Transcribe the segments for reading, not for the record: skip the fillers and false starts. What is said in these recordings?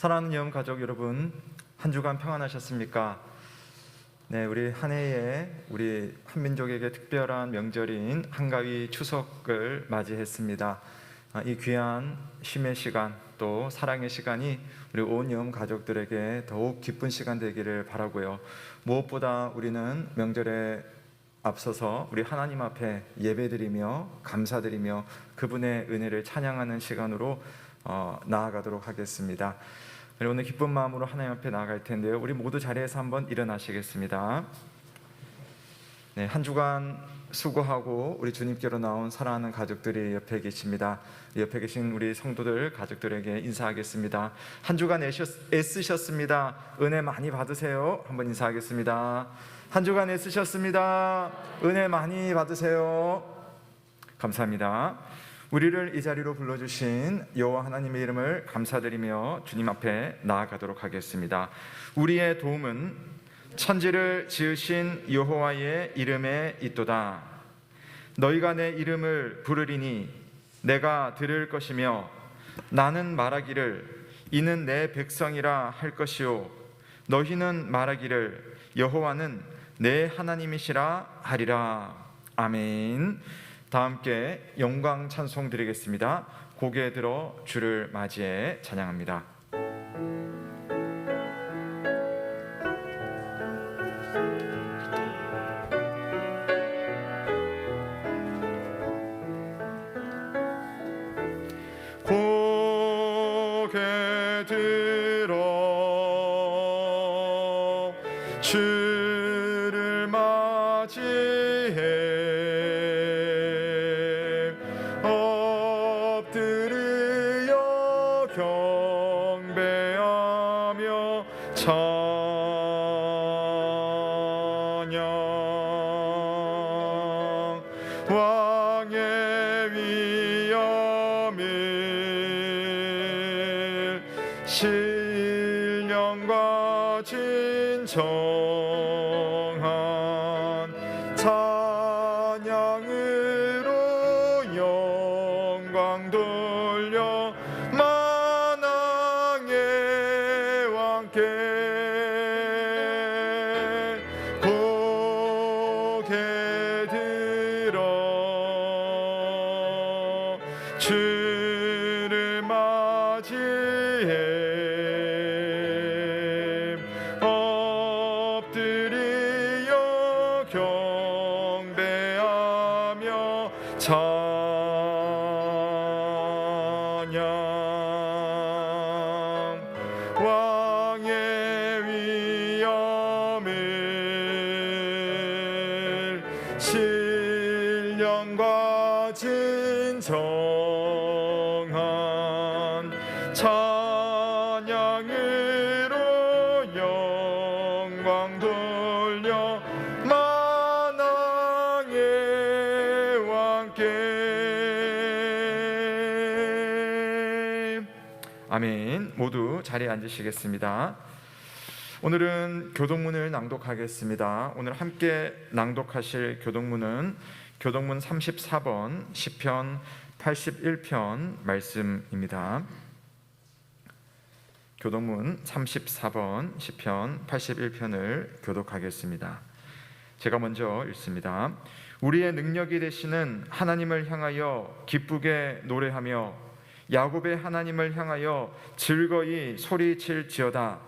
사랑하는 영혼 가족 여러분, 한 주간 평안하셨습니까? 네, 우리 한 해에 우리 한민족에게 특별한 명절인 한가위 추석을 맞이했습니다. 이 귀한 쉼의 시간, 또 사랑의 시간이 우리 온 영혼 가족들에게 더욱 기쁜 시간 되기를 바라고요. 무엇보다 우리는 명절에 앞서서 우리 하나님 앞에 예배드리며 감사드리며 그분의 은혜를 찬양하는 시간으로 나아가도록 하겠습니다. 오늘 기쁜 마음으로 하나님 앞에 나아갈 텐데요, 우리 모두 자리에서 한번 일어나시겠습니다. 네, 한 주간 수고하고 우리 주님께로 나온 사랑하는 가족들이 옆에 계십니다. 옆에 계신 우리 성도들 가족들에게 인사하겠습니다. 한 주간 애쓰셨습니다. 은혜 많이 받으세요. 한번 인사하겠습니다. 한 주간 애쓰셨습니다. 은혜 많이 받으세요. 감사합니다. 우리를 이 자리로 불러주신 여호와 하나님의 이름을 감사드리며 주님 앞에 나아가도록 하겠습니다. 우리의 도움은 천지를 지으신 여호와의 이름에 있도다. 너희가 내 이름을 부르리니 내가 들을 것이며 나는 말하기를 이는 내 백성이라 할 것이요 너희는 말하기를 여호와는 내 하나님이시라 하리라. 아멘. 다 함께 영광 찬송 드리겠습니다. 고개 들어 주를 맞이해 찬양합니다. 고개 들어 주를 맞이해 엎드려 경배하며 찬양. 왕의 위엄을 신령과 진정한 찬양으로 영광 돌려 만왕의 왕께 고개 들어 주를 맞이해 엎드려 경배하며 찬양. 왕의 위엄을 신령과 진정한 찬양으로 영광 돌려 만왕의 왕께. 아멘. 모두 자리에 앉으시겠습니다. 오늘은 교동문을 낭독하겠습니다. 오늘 함께 낭독하실 교동문은 교동문 34번 시편 81편 말씀입니다. 교동문 34번 시편 81편을 교독하겠습니다. 제가 먼저 읽습니다. 우리의 능력이 되시는 하나님을 향하여 기쁘게 노래하며 야곱의 하나님을 향하여 즐거이 소리칠지어다.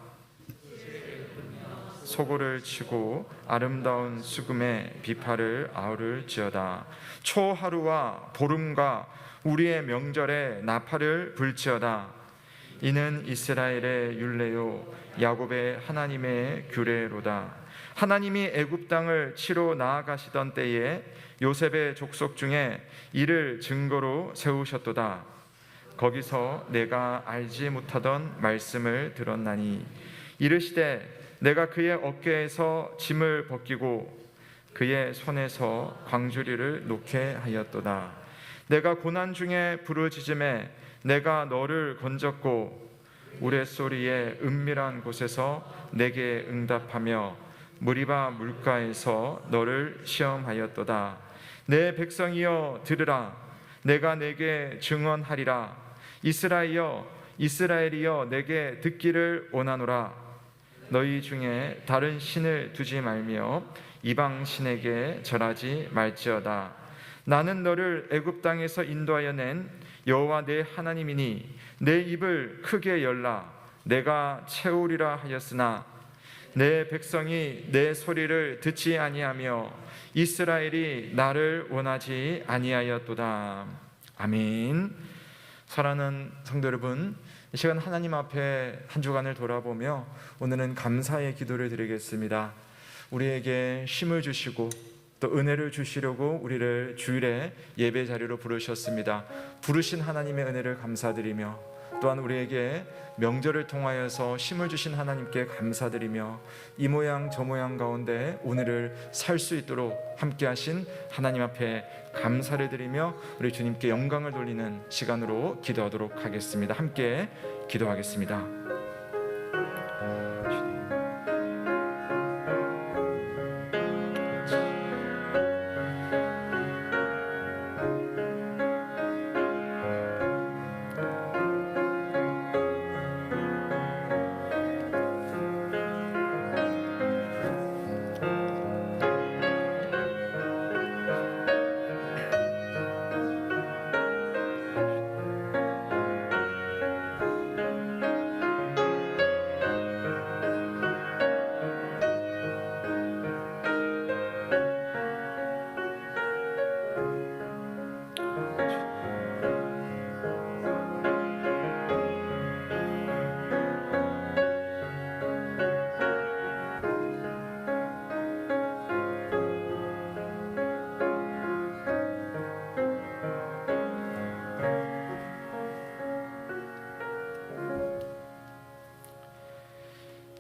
소고를 치고 아름다운 수금에 비파를 아우를지어다. 초하루와 보름과 우리의 명절에 나팔을 불지어다. 이는 이스라엘의 율례요 야곱의 하나님의 규례로다. 하나님이 애굽 땅을 치러 나아가시던 때에 요셉의 족속 중에 이를 증거로 세우셨도다. 거기서 내가 알지 못하던 말씀을 들었나니 이르시되 내가 그의 어깨에서 짐을 벗기고 그의 손에서 광주리를 놓게 하였도다. 내가 고난 중에 부르짖음에 내가 너를 건졌고 우레소리의 은밀한 곳에서 내게 응답하며 무리바 물가에서 너를 시험하였도다. 내 백성이여 들으라. 내가 내게 증언하리라. 이스라엘여 이스라엘이여 내게 듣기를 원하노라. 너희 중에 다른 신을 두지 말며 이방 신에게 절하지 말지어다. 나는 너를 애굽 땅에서 인도하여 낸 여호와 내 하나님이니 내 입을 크게 열라. 내가 채우리라 하였으나 내 백성이 내 소리를 듣지 아니하며 이스라엘이 나를 원하지 아니하였도다. 아멘. 사랑하는 성도 여러분, 이 시간 하나님 앞에 한 주간을 돌아보며 오늘은 감사의 기도를 드리겠습니다. 우리에게 쉼을 주시고 또 은혜를 주시려고 우리를 주일에 예배 자리로 부르셨습니다. 부르신 하나님의 은혜를 감사드리며 또한 우리에게 명절을 통하여서 쉼을 주신 하나님께 감사드리며 이 모양 저 모양 가운데 오늘을 살 수 있도록 함께 하신 하나님 앞에 감사를 드리며 우리 주님께 영광을 돌리는 시간으로 기도하도록 하겠습니다. 함께 기도하겠습니다.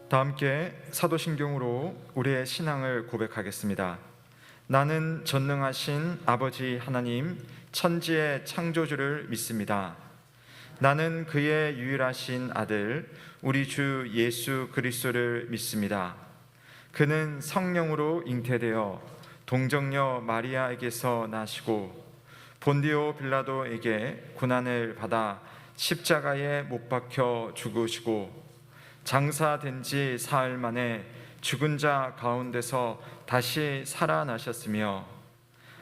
다 함께 사도신경으로 우리의 신앙을 고백하겠습니다. 나는 전능하신 아버지 하나님 천지의 창조주를 믿습니다. 나는 그의 유일하신 아들 우리 주 예수 그리스도를 믿습니다. 그는 성령으로 잉태되어 동정녀 마리아에게서 나시고 본디오 빌라도에게 고난을 받아 십자가에 못 박혀 죽으시고 장사된 지 사흘 만에 죽은 자 가운데서 다시 살아나셨으며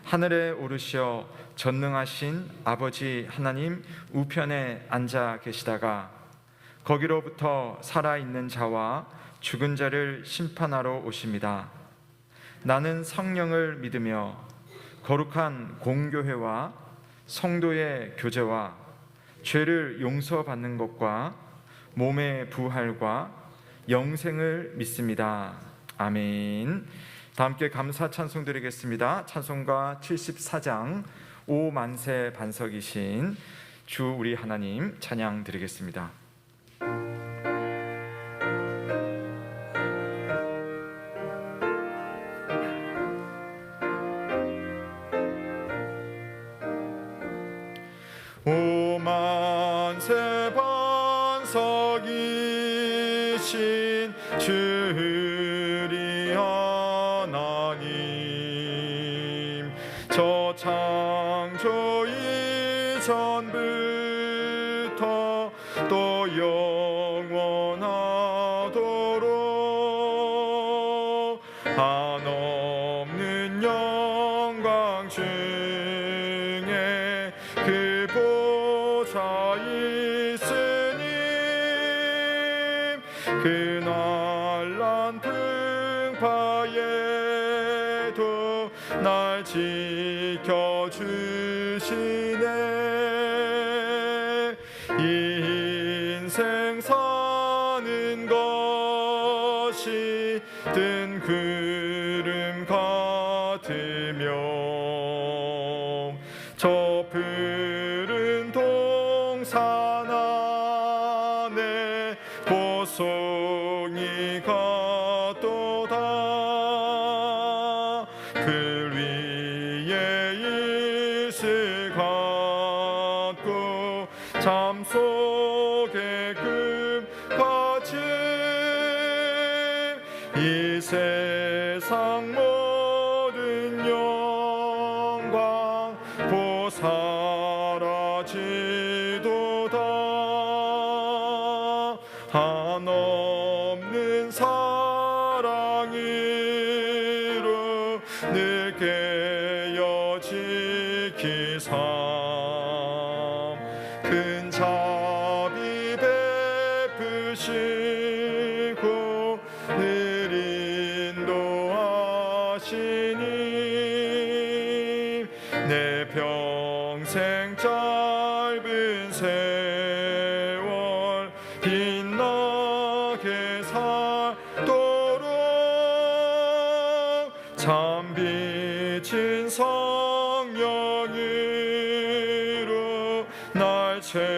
하늘에 오르시어 전능하신 아버지 하나님 우편에 앉아 계시다가 거기로부터 살아있는 자와 죽은 자를 심판하러 오십니다. 나는 성령을 믿으며 거룩한 공교회와 성도의 교제와 죄를 용서받는 것과 몸의 부활과 영생을 믿습니다. 아멘. 다 함께 감사 찬송 드리겠습니다. 찬송가 74장 오 만세 반석이신 주 우리 하나님 찬양 드리겠습니다. 오 만세 반석이신 주리 하나님 저 창조 이전부터 또 영원하도록 한없는 영광 중에 그 보좌 있으니 그 날란 풍파에도 날 지켜주시네. 이 인생 사는 것이 뜬 구름 같으며 저 푸른 동산 안에 보송이 같도다. 풀 위에 이슬 같고 잠 속에 금같이 이 세상 모든 영광 곧 사라지도다. 한없는 사랑으로 늘 깨어 지키사 큰 자비 베푸시고 늘 인도하시니 내 평생 짧은 세월 빛나게 살도록 참 빛인 성령으로 날 채워주소서.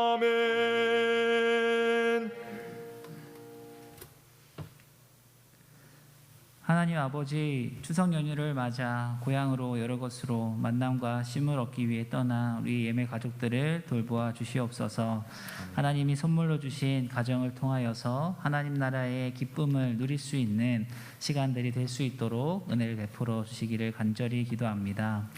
아멘. 하나님 아버지, 추석 연휴를 맞아 고향으로 여러 곳으로 만남과 쉼을 얻기 위해 떠나 우리 예매 가족들을 돌보아 주시옵소서. 하나님이 선물로 주신 가정을 통하여서 하나님 나라의 기쁨을 누릴 수 있는 시간들이 될 수 있도록 은혜를 베풀어 주시기를 간절히 기도합니다.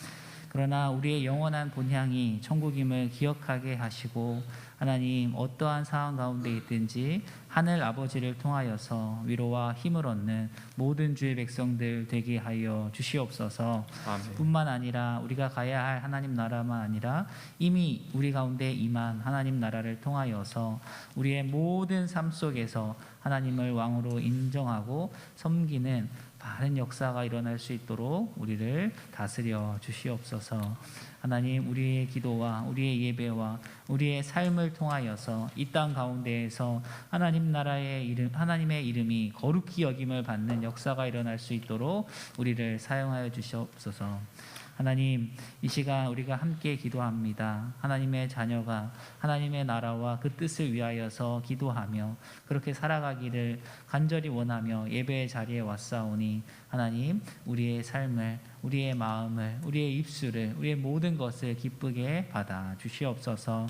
그러나 우리의 영원한 본향이 천국임을 기억하게 하시고 하나님 어떠한 상황 가운데 있든지 하늘 아버지를 통하여서 위로와 힘을 얻는 모든 주의 백성들 되게 하여 주시옵소서. 아멘. 뿐만 아니라 우리가 가야 할 하나님 나라만 아니라 이미 우리 가운데 임한 하나님 나라를 통하여서 우리의 모든 삶 속에서 하나님을 왕으로 인정하고 섬기는 바른 역사가 일어날 수 있도록 우리를 다스려 주시옵소서. 하나님, 우리의 기도와 우리의 예배와 우리의 삶을 통하여서 이 땅 가운데에서 하나님 나라의 이름, 하나님의 이름이 거룩히 여김을 받는 역사가 일어날 수 있도록 우리를 사용하여 주시옵소서. 하나님, 이 시간 우리가 함께 기도합니다. 하나님의 자녀가 하나님의 나라와 그 뜻을 위하여서 기도하며 그렇게 살아가기를 간절히 원하며 예배의 자리에 왔사오니 하나님, 우리의 삶을, 우리의 마음을, 우리의 입술을, 우리의 모든 것을 기쁘게 받아 주시옵소서.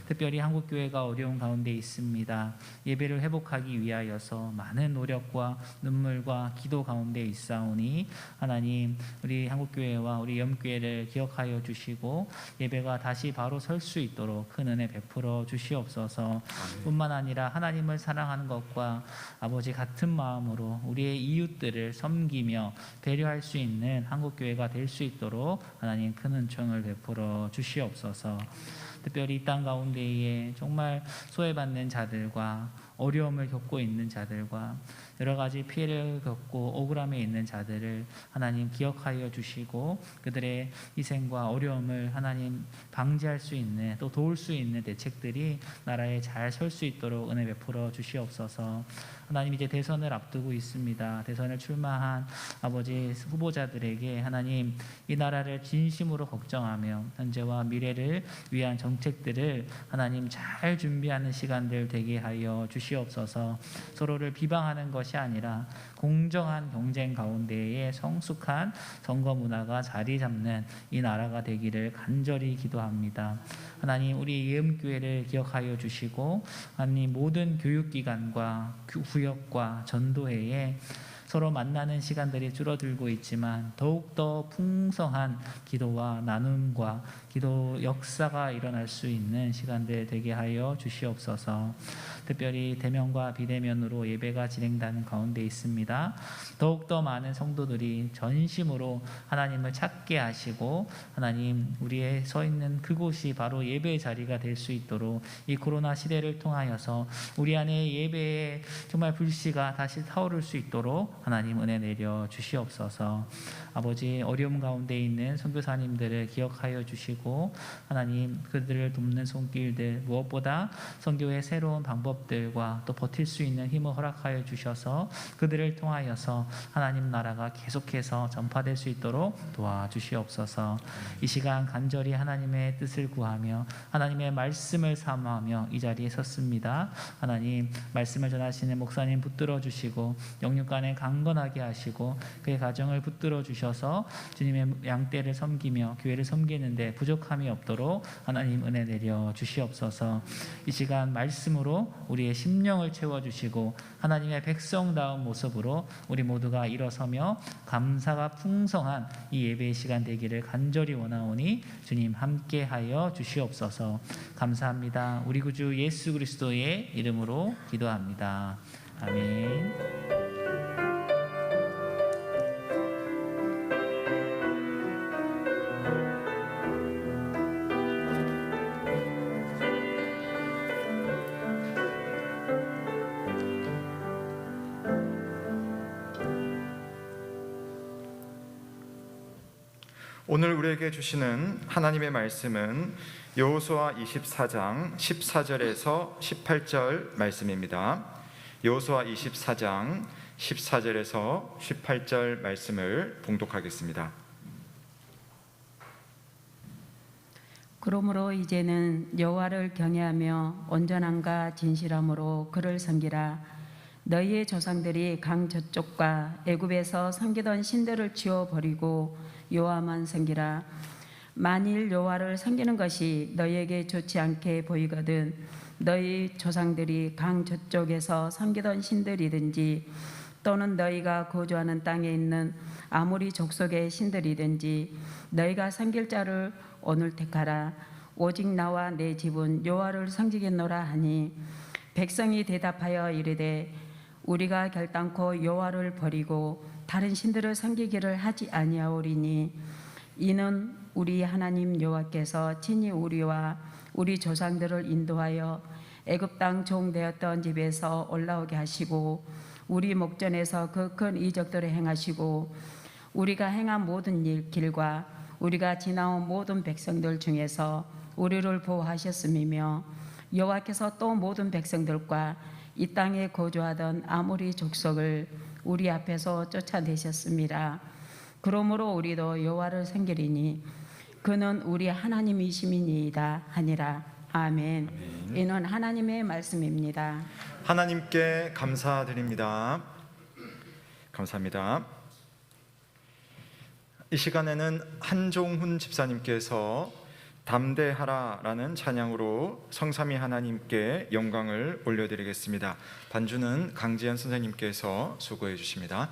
특별히 한국교회가 어려운 가운데 있습니다. 예배를 회복하기 위하여서 많은 노력과 눈물과 기도 가운데 있사오니 하나님, 우리 한국교회와 우리 염교회를 기억하여 주시고 예배가 다시 바로 설 수 있도록 큰 은혜 베풀어 주시옵소서. 뿐만 아니라 하나님을 사랑하는 것과 아버지 같은 마음으로 우리의 이웃들을 섬기며 배려할 수 있는 한국교회가 될 수 있도록 하나님 큰 은총을 베풀어 주시옵소서. 특별히 이 땅 가운데에 정말 소외받는 자들과 어려움을 겪고 있는 자들과 여러 가지 피해를 겪고 억울함에 있는 자들을 하나님 기억하여 주시고 그들의 희생과 어려움을 하나님 방지할 수 있는 또 도울 수 있는 대책들이 나라에 잘 설 수 있도록 은혜 베풀어 주시옵소서. 하나님, 이제 대선을 앞두고 있습니다. 대선을 출마한 아버지 후보자들에게 하나님 이 나라를 진심으로 걱정하며 현재와 미래를 위한 정책들을 하나님 잘 준비하는 시간들 되게 하여 주시옵소서. 서로를 비방하는 것이 아니라 공정한 경쟁 가운데에 성숙한 선거 문화가 자리 잡는 이 나라가 되기를 간절히 기도합니다. 하나님, 우리 예음교회를 기억하여 주시고 하나님 모든 교육기관과 구역과 전도회에 서로 만나는 시간들이 줄어들고 있지만 더욱더 풍성한 기도와 나눔과 기도 역사가 일어날 수 있는 시간들 되게 하여 주시옵소서. 특별히 대면과 비대면으로 예배가 진행되는 가운데 있습니다. 더욱더 많은 성도들이 전심으로 하나님을 찾게 하시고 하나님 우리의 서 있는 그곳이 바로 예배의 자리가 될 수 있도록 이 코로나 시대를 통하여서 우리 안에 예배의 정말 불씨가 다시 타오를 수 있도록 하나님 은혜 내려 주시옵소서. 아버지, 어려움 가운데 있는 선교사님들을 기억하여 주시고 하나님 그들을 돕는 손길들, 무엇보다 선교의 새로운 방법들과 또 버틸 수 있는 힘을 허락하여 주셔서 그들을 통하여서 하나님 나라가 계속해서 전파될 수 있도록 도와주시옵소서. 이 시간 간절히 하나님의 뜻을 구하며 하나님의 말씀을 사모하며 이 자리에 섰습니다. 하나님, 말씀을 전하시는 목사님 붙들어 주시고 영육간에 강건하게 하시고 그의 가정을 붙들어 주셔서 주님의 양떼를 섬기며 교회를 섬기는데 부족함이 없도록 하나님 은혜 내려 주시옵소서. 이 시간 말씀으로 우리의 심령을 채워주시고 하나님의 백성다운 모습으로 우리 모두가 일어서며 감사가 풍성한 이 예배의 시간 되기를 간절히 원하오니 주님 함께하여 주시옵소서. 감사합니다. 우리 구주 예수 그리스도의 이름으로 기도합니다. 아멘. 오늘 우리에게 주시는 하나님의 말씀은 여호수아 24장 14절에서 18절 말씀입니다. 여호수아 24장 14절에서 18절 말씀을 봉독하겠습니다. 그러므로 이제는 여호와를 경외하며 온전함과 진실함으로 그를 섬기라. 너희의 조상들이 강 저쪽과 애굽에서 섬기던 신들을 치워버리고 여호와만 섬기라. 만일 여호와를 섬기는 것이 너희에게 좋지 않게 보이거든 너희 조상들이 강 저쪽에서 섬기던 신들이든지 또는 너희가 거주하는 땅에 있는 아모리 족속의 신들이든지 너희가 섬길 자를 오늘 택하라. 오직 나와 내 집은 여호와를 섬기겠노라 하니 백성이 대답하여 이르되 우리가 결단코 여호와를 버리고 다른 신들을 섬기기를 하지 아니하오리니 이는 우리 하나님 여호와께서 친히 우리와 우리 조상들을 인도하여 애굽 땅 종되었던 집에서 올라오게 하시고 우리 목전에서 그 큰 이적들을 행하시고 우리가 행한 모든 길과 우리가 지나온 모든 백성들 중에서 우리를 보호하셨음이며 여호와께서 또 모든 백성들과 이 땅에 거주하던 아모리 족속을 우리 앞에서 쫓아내셨습니다. 그러므로 우리도 여호와를 섬기리니 그는 우리 하나님이심이니이다 하니라. 아멘. 이는 하나님의 말씀입니다. 하나님께 감사드립니다. 감사합니다. 이 시간에는 한종훈 집사님께서 담대하라라는 찬양으로 성삼위 하나님께 영광을 올려드리겠습니다. 반주는 강지연 선생님께서 수고해 주십니다.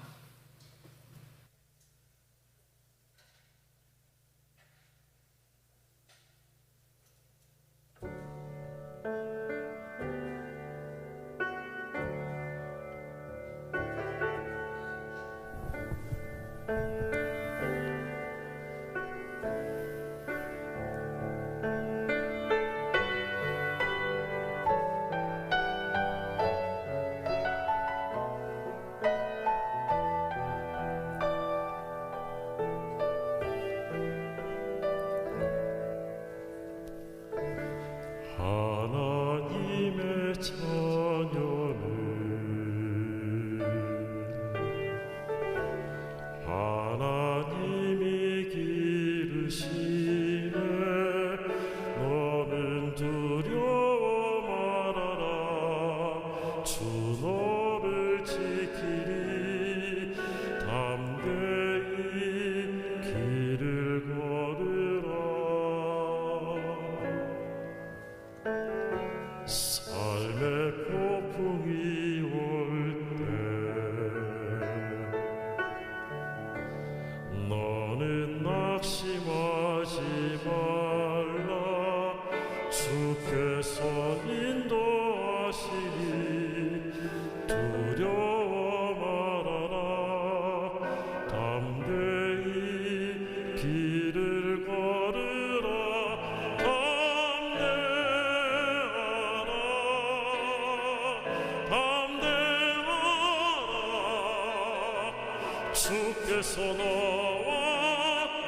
주께서 너와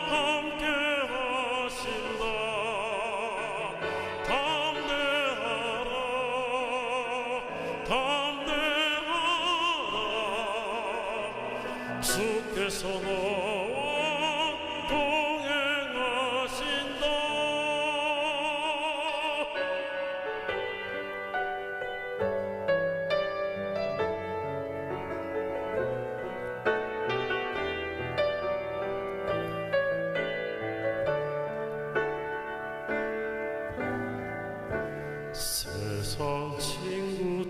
함께 하신다. 담대하라 담대하라. 주께서 너와 동행하신다. 세상 친구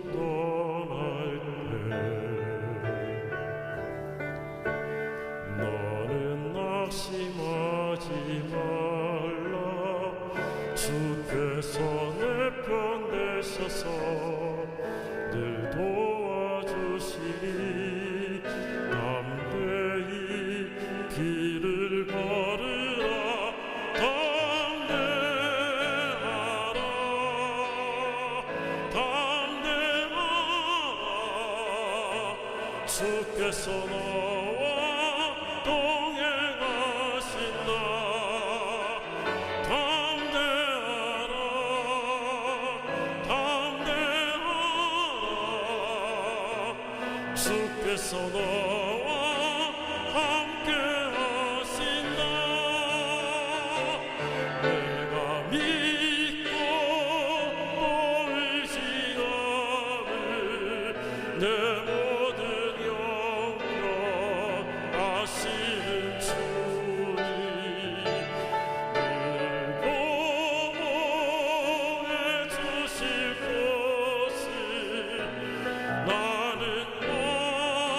낙심하지 말라. 주께서 내 편 되셔서 늘 도와주시리. 담대히 길을 걸으라. 담대하라. 담대하라. 주께서 너와 동행하신다. 담대하라. 담대하라. 주께서 너와 함께 하신다. 내가 믿고 또 의지하는 내 모든 영역 아시는 주님, 늘 보호해 주실 것을 나는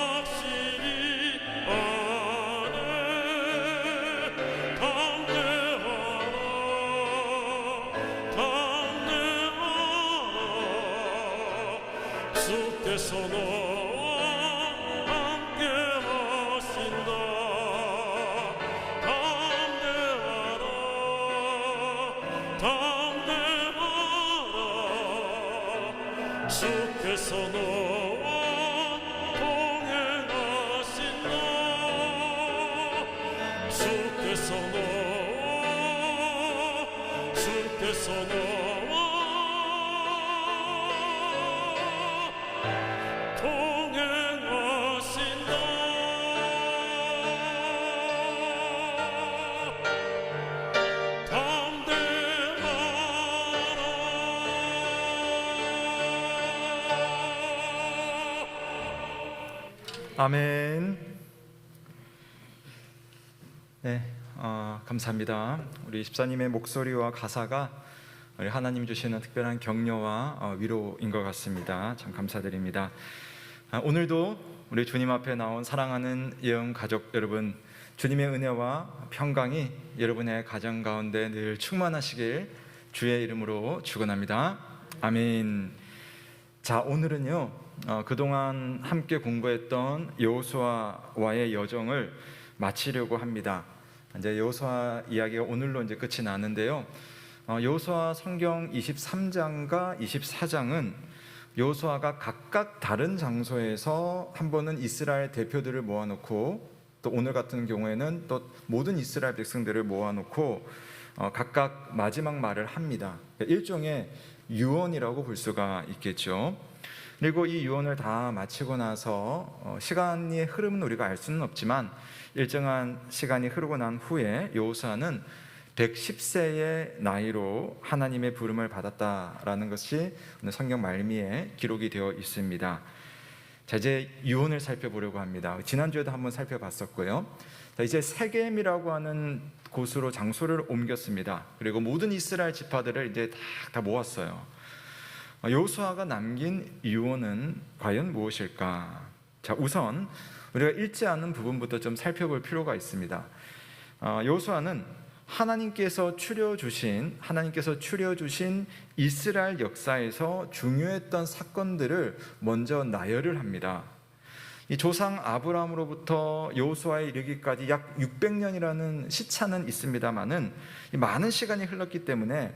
확실히 아네. 담대하라. 담대하라. 주께서 너와 함께 하신다. 담대하라. 담대하라. 주께서 너와 동행하신다. 주께서 너와 동행하신다. 담대하라. 아멘. 네, 감사합니다. 우리 집사님의 목소리와 가사가 우리 하나님 주시는 특별한 격려와 위로인 것 같습니다. 참 감사드립니다. 오늘도 우리 주님 앞에 나온 사랑하는 예언 가족 여러분, 주님의 은혜와 평강이 여러분의 가정 가운데 늘 충만하시길 주의 이름으로 축원합니다. 아멘. 자, 오늘은요, 그동안 함께 공부했던 여호수아와의 여정을 마치려고 합니다. 이제 여호수아 이야기가 오늘로 이제 끝이 나는데요. 여호수아 성경 23장과 24장은 여호수아가 각각 다른 장소에서 한 번은 이스라엘 대표들을 모아놓고, 또 오늘 같은 경우에는 또 모든 이스라엘 백성들을 모아놓고 각각 마지막 말을 합니다. 일종의 유언이라고 볼 수가 있겠죠. 그리고 이 유언을 다 마치고 나서 시간의 흐름은 우리가 알 수는 없지만 일정한 시간이 흐르고 난 후에 여호수아는 110세의 나이로 하나님의 부름을 받았다라는 것이 오늘 성경 말미에 기록이 되어 있습니다. 자, 이제 유언을 살펴보려고 합니다. 지난주에도 한번 살펴봤었고요. 자, 이제 세겜이라고 하는 곳으로 장소를 옮겼습니다. 그리고 모든 이스라엘 지파들을 이제 다 모았어요. 여호수아가 남긴 유언은 과연 무엇일까? 자, 우선 우리가 읽지 않은 부분부터 좀 살펴볼 필요가 있습니다. 여호수아는 하나님께서 추려주신 이스라엘 역사에서 중요했던 사건들을 먼저 나열을 합니다. 이 조상 아브라함으로부터 여호수아에 이르기까지 약 600년이라는 시차는 있습니다만은 많은 시간이 흘렀기 때문에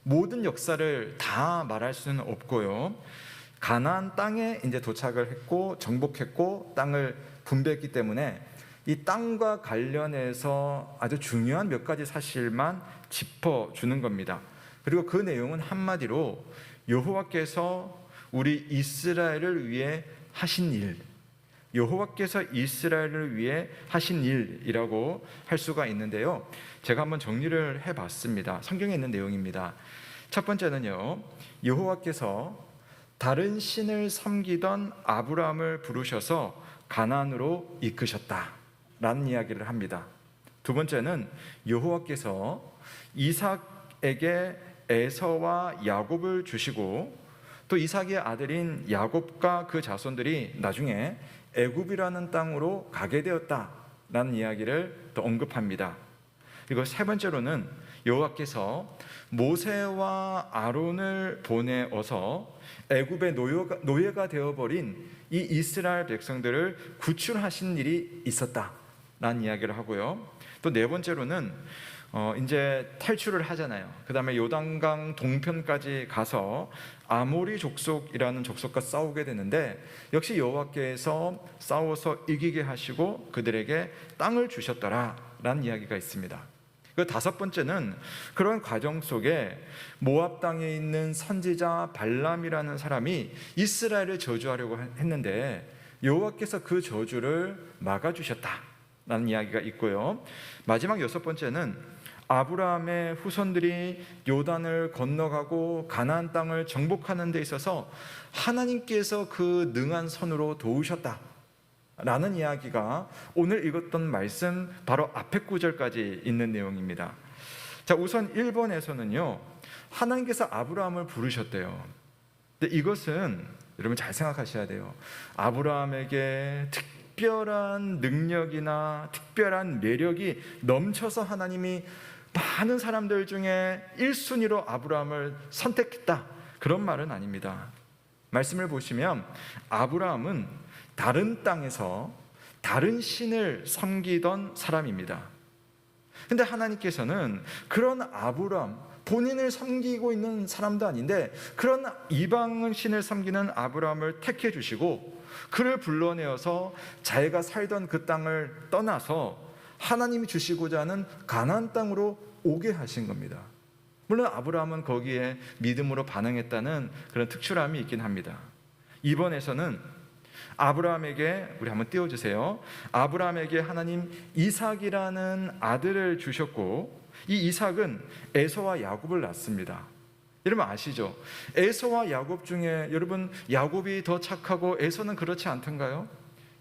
모든 역사를 다 말할 수는 없고요. 가나안 땅에 이제 도착을 했고 정복했고 땅을 분배했기 때문에 이 땅과 관련해서 아주 중요한 몇 가지 사실만 짚어주는 겁니다. 그리고 그 내용은 한마디로 여호와께서 우리 이스라엘을 위해 하신 일, 여호와께서 이스라엘을 위해 하신 일이라고 할 수가 있는데요. 제가 한번 정리를 해봤습니다. 성경에 있는 내용입니다. 첫 번째는요, 여호와께서 다른 신을 섬기던 아브라함을 부르셔서 가나안으로 이끄셨다라는 이야기를 합니다. 두 번째는 여호와께서 이삭에게 에서와 야곱을 주시고 또 이삭의 아들인 야곱과 그 자손들이 나중에 애굽이라는 땅으로 가게 되었다. 라는 이야기를 또 언급합니다. 그리고 세 번째로는 여호와께서 모세와 아론을 보내어서 애굽의 노예가 되어버린 이 이스라엘 백성들을 구출하신 일이 있었다라는 이야기를 하고요. 또 네 번째로는 이제 탈출을 하잖아요. 그 다음에 요단강 동편까지 가서 아모리 족속이라는 족속과 싸우게 되는데 역시 여호와께서 싸워서 이기게 하시고 그들에게 땅을 주셨더라라는 이야기가 있습니다. 그 다섯 번째는 그런 과정 속에 모압 땅에 있는 선지자 발람이라는 사람이 이스라엘을 저주하려고 했는데 여호와께서 그 저주를 막아주셨다라는 이야기가 있고요. 마지막 여섯 번째는 아브라함의 후손들이 요단을 건너가고 가나안 땅을 정복하는 데 있어서 하나님께서 그 능한 손으로 도우셨다 라는 이야기가 오늘 읽었던 말씀 바로 앞에 구절까지 있는 내용입니다. 자, 우선 1번에서는요 하나님께서 아브라함을 부르셨대요. 근데 이것은 여러분 잘 생각하셔야 돼요. 아브라함에게 특별한 능력이나 특별한 매력이 넘쳐서 하나님이 많은 사람들 중에 1순위로 아브라함을 선택했다, 그런 말은 아닙니다. 말씀을 보시면 아브라함은 다른 땅에서 다른 신을 섬기던 사람입니다. 근데 하나님께서는 그런 아브라함, 본인을 섬기고 있는 사람도 아닌데 그런 이방 신을 섬기는 아브라함을 택해 주시고 그를 불러내어서 자기가 살던 그 땅을 떠나서 하나님이 주시고자 하는 가나안 땅으로 오게 하신 겁니다. 물론 아브라함은 거기에 믿음으로 반응했다는 그런 특출함이 있긴 합니다. 이번에서는 아브라함에게, 우리 한번 띄워주세요. 아브라함에게 하나님 이삭이라는 아들을 주셨고 이 이삭은 에서와 야곱을 낳습니다. 여러분 아시죠? 에서와 야곱 중에 여러분 야곱이 더 착하고 에서는 그렇지 않던가요?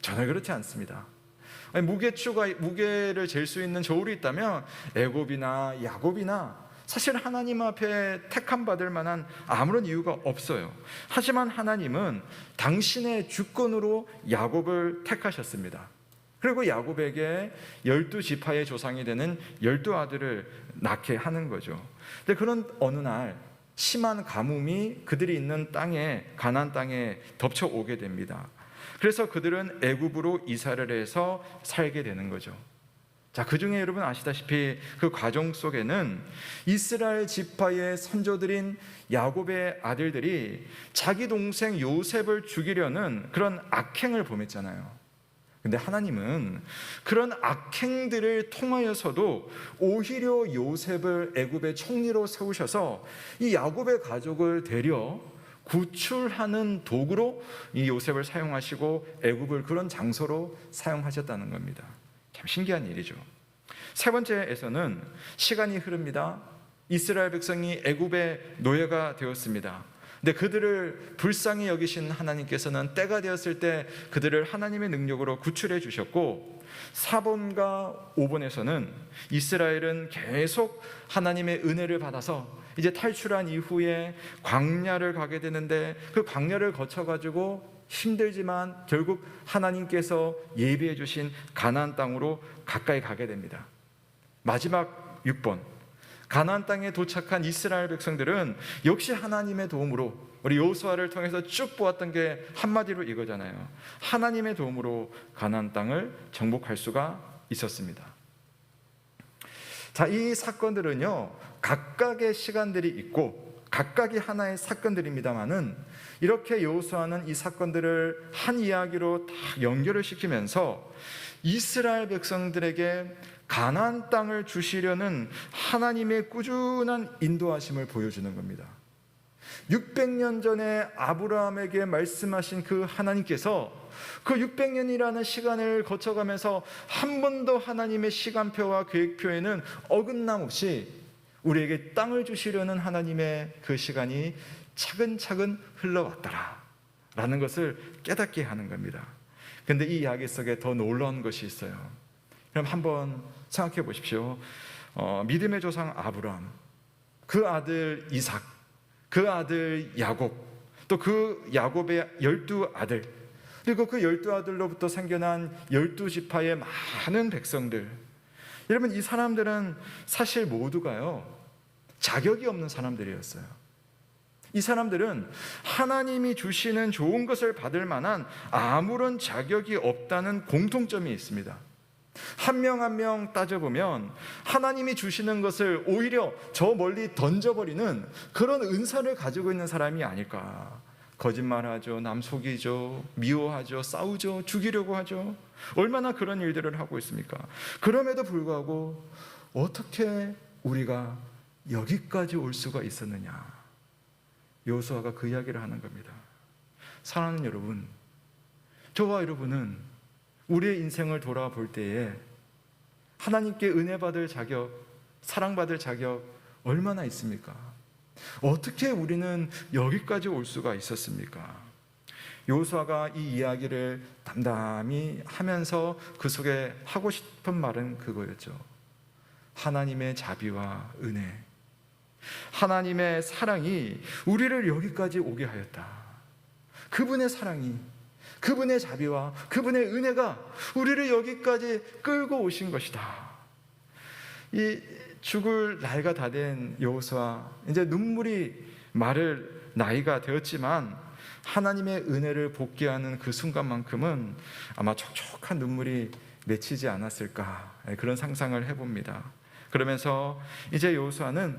전혀 그렇지 않습니다. 무게를 잴 수 있는 저울이 있다면 애굽이나 야곱이나 사실 하나님 앞에 택함 받을 만한 아무런 이유가 없어요. 하지만 하나님은 당신의 주권으로 야곱을 택하셨습니다. 그리고 야곱에게 12지파의 조상이 되는 12아들을 낳게 하는 거죠. 근데 그런 어느 날 심한 가뭄이 그들이 있는 땅에, 가나안 땅에 덮쳐오게 됩니다. 그래서 그들은 애굽으로 이사를 해서 살게 되는 거죠. 자, 그 중에 여러분 아시다시피 그 과정 속에는 이스라엘 지파의 선조들인 야곱의 아들들이 자기 동생 요셉을 죽이려는 그런 악행을 범했잖아요. 근데 하나님은 그런 악행들을 통하여서도 오히려 요셉을 애굽의 총리로 세우셔서 이 야곱의 가족을 데려 구출하는 도구로 이 요셉을 사용하시고 애굽을 그런 장소로 사용하셨다는 겁니다. 참 신기한 일이죠. 세 번째에서는 시간이 흐릅니다. 이스라엘 백성이 애굽의 노예가 되었습니다. 근데 그들을 불쌍히 여기신 하나님께서는 때가 되었을 때 그들을 하나님의 능력으로 구출해 주셨고 4번과 5번에서는 이스라엘은 계속 하나님의 은혜를 받아서 이제 탈출한 이후에 광야를 가게 되는데 그 광야를 거쳐가지고 힘들지만 결국 하나님께서 예비해 주신 가나안 땅으로 가까이 가게 됩니다. 마지막 6번, 가나안 땅에 도착한 이스라엘 백성들은 역시 하나님의 도움으로, 우리 여호수아를 통해서 쭉 보았던 게 한마디로 이거잖아요. 하나님의 도움으로 가나안 땅을 정복할 수가 있었습니다. 자, 이 사건들은요 각각의 시간들이 있고 각각이 하나의 사건들입니다만은 이렇게 여호수아는 이 사건들을 한 이야기로 다 연결을 시키면서 이스라엘 백성들에게 가나안 땅을 주시려는 하나님의 꾸준한 인도하심을 보여주는 겁니다. 600년 전에 아브라함에게 말씀하신 그 하나님께서 그 600년이라는 시간을 거쳐가면서 한 번도 하나님의 시간표와 계획표에는 어긋남 없이 우리에게 땅을 주시려는 하나님의 그 시간이 차근차근 흘러왔더라 라는 것을 깨닫게 하는 겁니다. 그런데 이 이야기 속에 더 놀라운 것이 있어요. 그럼 한번 생각해 보십시오. 믿음의 조상 아브라함, 그 아들 이삭, 그 아들 야곱, 또 그 야곱의 12아들, 그리고 그 12아들로부터 생겨난 12지파의 많은 백성들, 여러분 이 사람들은 사실 모두가요 자격이 없는 사람들이었어요. 이 사람들은 하나님이 주시는 좋은 것을 받을 만한 아무런 자격이 없다는 공통점이 있습니다. 한 명 한 명 따져보면 하나님이 주시는 것을 오히려 저 멀리 던져버리는 그런 은사를 가지고 있는 사람이 아닐까. 거짓말하죠, 남 속이죠, 미워하죠, 싸우죠, 죽이려고 하죠. 얼마나 그런 일들을 하고 있습니까? 그럼에도 불구하고 어떻게 우리가 여기까지 올 수가 있었느냐. 여호수아가 그 이야기를 하는 겁니다. 사랑하는 여러분, 저와 여러분은 우리의 인생을 돌아볼 때에 하나님께 은혜 받을 자격, 사랑받을 자격 얼마나 있습니까? 어떻게 우리는 여기까지 올 수가 있었습니까? 여호수아가 이 이야기를 담담히 하면서 그 속에 하고 싶은 말은 그거였죠. 하나님의 자비와 은혜, 하나님의 사랑이 우리를 여기까지 오게 하였다. 그분의 사랑이, 그분의 자비와 그분의 은혜가 우리를 여기까지 끌고 오신 것이다. 이 죽을 나이가 다 된 여호수아, 이제 눈물이 마를 나이가 되었지만 하나님의 은혜를 복귀하는 그 순간만큼은 아마 촉촉한 눈물이 맺히지 않았을까, 그런 상상을 해봅니다. 그러면서 이제 여호수아는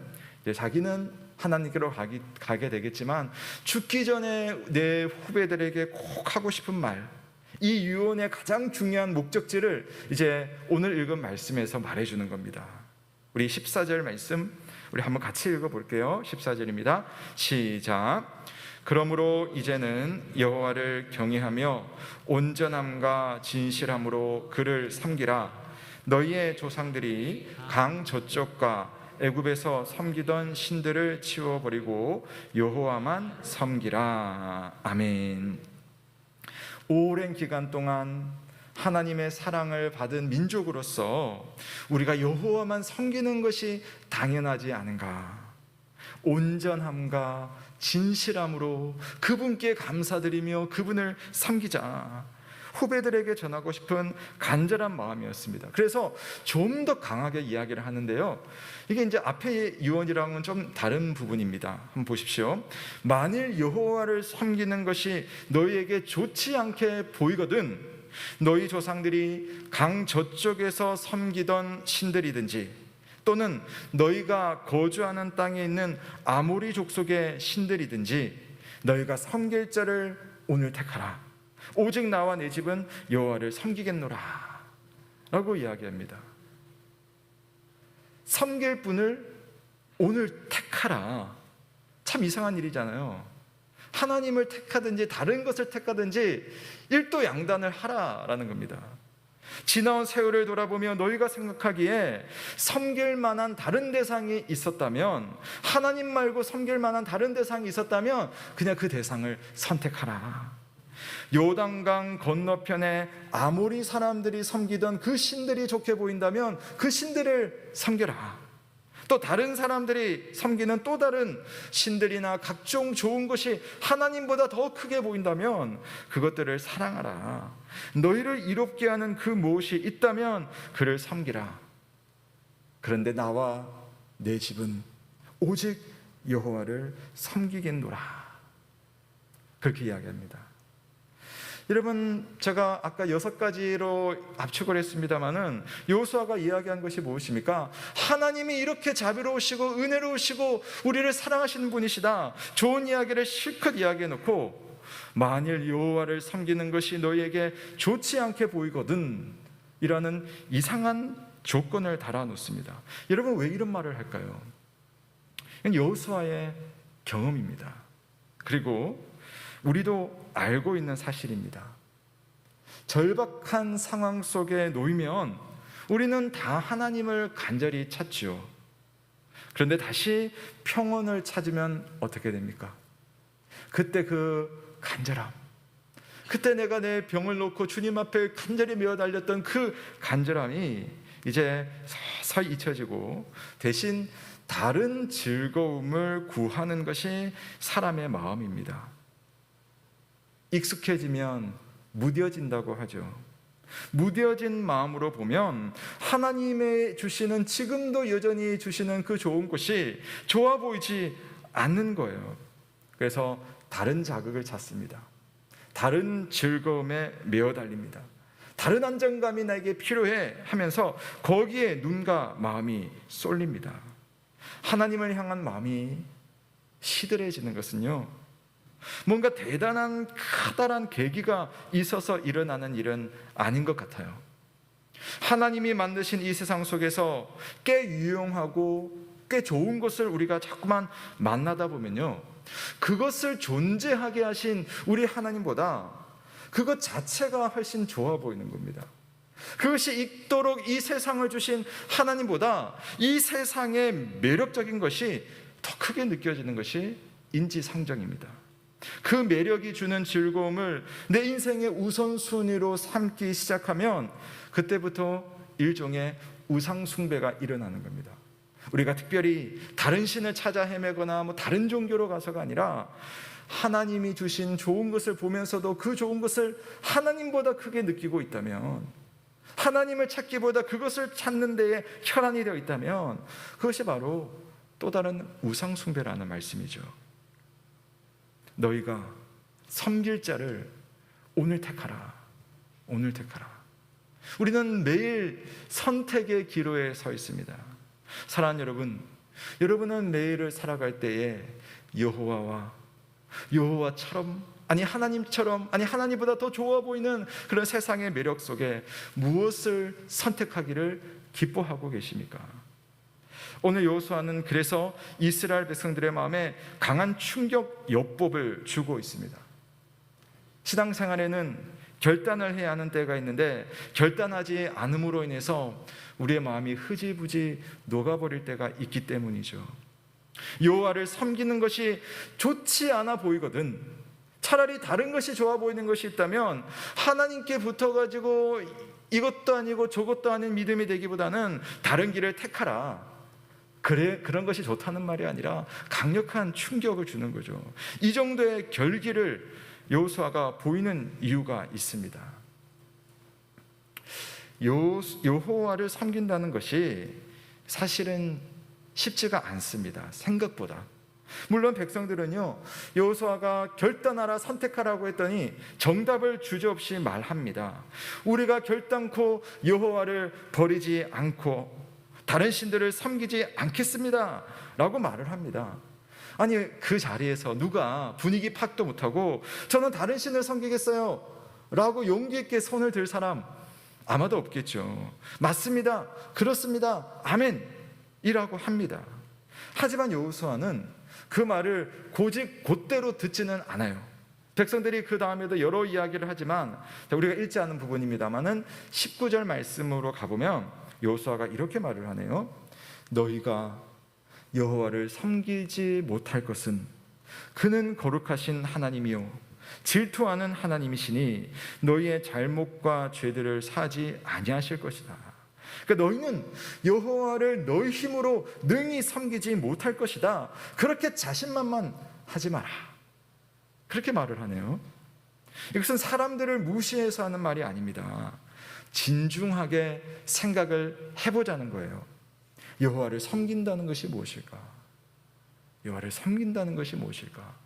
자기는 하나님께로 가게 되겠지만 죽기 전에 내 후배들에게 꼭 하고 싶은 말, 이 유언의 가장 중요한 목적지를 이제 오늘 읽은 말씀에서 말해주는 겁니다. 우리 14절 말씀 우리 한번 같이 읽어볼게요. 14절입니다. 시작. 그러므로 이제는 여호와를 경외하며 온전함과 진실함으로 그를 섬기라. 너희의 조상들이 강 저쪽과 애굽에서 섬기던 신들을 치워버리고 여호와만 섬기라. 아멘. 오랜 기간 동안 하나님의 사랑을 받은 민족으로서 우리가 여호와만 섬기는 것이 당연하지 않은가? 온전함과 진실함으로 그분께 감사드리며 그분을 섬기자. 후배들에게 전하고 싶은 간절한 마음이었습니다. 그래서 좀 더 강하게 이야기를 하는데요. 이게 이제 앞의 유언이랑은 좀 다른 부분입니다. 한번 보십시오. 만일 여호와를 섬기는 것이 너희에게 좋지 않게 보이거든 너희 조상들이 강 저쪽에서 섬기던 신들이든지 또는 너희가 거주하는 땅에 있는 아모리 족속의 신들이든지 너희가 섬길 자를 오늘 택하라. 오직 나와 내 집은 여호와를 섬기겠노라 라고 이야기합니다. 섬길 분을 오늘 택하라. 참 이상한 일이잖아요. 하나님을 택하든지 다른 것을 택하든지 일도양단을 하라라는 겁니다. 지나온 세월을 돌아보며 너희가 생각하기에 섬길 만한 다른 대상이 있었다면, 하나님 말고 섬길 만한 다른 대상이 있었다면 그냥 그 대상을 선택하라. 요단강 건너편에 아모리 사람들이 섬기던 그 신들이 좋게 보인다면 그 신들을 섬겨라. 또 다른 사람들이 섬기는 또 다른 신들이나 각종 좋은 것이 하나님보다 더 크게 보인다면 그것들을 사랑하라. 너희를 이롭게 하는 그 무엇이 있다면 그를 섬기라. 그런데 나와 내 집은 오직 여호와를 섬기겠노라. 그렇게 이야기합니다. 여러분, 제가 아까 6가지로 압축을 했습니다마는 여호수아가 이야기한 것이 무엇입니까? 하나님이 이렇게 자비로우시고 은혜로우시고 우리를 사랑하시는 분이시다. 좋은 이야기를 실컷 이야기해 놓고 만일 여호와를 섬기는 것이 너희에게 좋지 않게 보이거든 이라는 이상한 조건을 달아놓습니다. 여러분, 왜 이런 말을 할까요? 이건 여호수아의 경험입니다. 그리고 우리도 알고 있는 사실입니다. 절박한 상황 속에 놓이면 우리는 다 하나님을 간절히 찾지요. 그런데 다시 평온을 찾으면 어떻게 됩니까? 그때 그 간절함, 그때 내가 내 병을 놓고 주님 앞에 간절히 메어 달렸던 그 간절함이 이제 서서히 잊혀지고 대신 다른 즐거움을 구하는 것이 사람의 마음입니다. 익숙해지면 무뎌진다고 하죠. 무뎌진 마음으로 보면 하나님의 주시는, 지금도 여전히 주시는 그 좋은 것이 좋아 보이지 않는 거예요. 그래서 다른 자극을 찾습니다. 다른 즐거움에 매어 달립니다. 다른 안정감이 나에게 필요해 하면서 거기에 눈과 마음이 쏠립니다. 하나님을 향한 마음이 시들해지는 것은요, 뭔가 대단한 커다란 계기가 있어서 일어나는 일은 아닌 것 같아요. 하나님이 만드신 이 세상 속에서 꽤 유용하고 꽤 좋은 것을 우리가 자꾸만 만나다 보면요, 그것을 존재하게 하신 우리 하나님보다 그것 자체가 훨씬 좋아 보이는 겁니다. 그것이 있도록 이 세상을 주신 하나님보다 이 세상의 매력적인 것이 더 크게 느껴지는 것이 인지상정입니다. 그 매력이 주는 즐거움을 내 인생의 우선순위로 삼기 시작하면 그때부터 일종의 우상숭배가 일어나는 겁니다. 우리가 특별히 다른 신을 찾아 헤매거나 다른 종교로 가서가 아니라 하나님이 주신 좋은 것을 보면서도 그 좋은 것을 하나님보다 크게 느끼고 있다면, 하나님을 찾기보다 그것을 찾는 데에 혈안이 되어 있다면 그것이 바로 또 다른 우상숭배라는 말씀이죠. 너희가 섬길 자를 오늘 택하라. 오늘 택하라. 우리는 매일 선택의 기로에 서 있습니다. 사랑하는 여러분, 여러분은 매일을 살아갈 때에 여호와처럼, 아니 하나님처럼, 아니 하나님보다 더 좋아 보이는 그런 세상의 매력 속에 무엇을 선택하기를 기뻐하고 계십니까? 오늘 여호수아는 그래서 이스라엘 백성들의 마음에 강한 충격 요법을 주고 있습니다. 신앙생활에는 결단을 해야 하는 때가 있는데 결단하지 않음으로 인해서 우리의 마음이 흐지부지 녹아버릴 때가 있기 때문이죠. 여호와를 섬기는 것이 좋지 않아 보이거든 차라리 다른 것이 좋아 보이는 것이 있다면 하나님께 붙어가지고 이것도 아니고 저것도 아닌 믿음이 되기보다는 다른 길을 택하라. 그런 것이 좋다는 말이 아니라 강력한 충격을 주는 거죠. 이 정도의 결기를 여호수아가 보이는 이유가 있습니다. 여호와를 섬긴다는 것이 사실은 쉽지가 않습니다. 생각보다. 물론 백성들은요, 여호수아가 결단하라, 선택하라고 했더니 정답을 주저없이 말합니다. 우리가 결단코 여호와를 버리지 않고 다른 신들을 섬기지 않겠습니다 라고 말을 합니다. 아니, 그 자리에서 누가 분위기 파악도 못하고 저는 다른 신을 섬기겠어요 라고 용기 있게 손을 들 사람 아마도 없겠죠. 맞습니다, 그렇습니다, 아멘 이라고 합니다. 하지만 여호수아는 그 말을 곧대로 듣지는 않아요. 백성들이 그 다음에도 여러 이야기를 하지만 우리가 읽지 않은 부분입니다만은 19절 말씀으로 가보면 여호수아가 이렇게 말을 하네요. 너희가 여호와를 섬기지 못할 것은 그는 거룩하신 하나님이요 질투하는 하나님이시니 너희의 잘못과 죄들을 사지 아니하실 것이다. 그러니까 너희는 여호와를 너희 힘으로 능히 섬기지 못할 것이다. 그렇게 자신만만하지 마라. 그렇게 말을 하네요. 이것은 사람들을 무시해서 하는 말이 아닙니다. 진중하게 생각을 해보자는 거예요. 여호와를 섬긴다는 것이 무엇일까? 여호와를 섬긴다는 것이 무엇일까?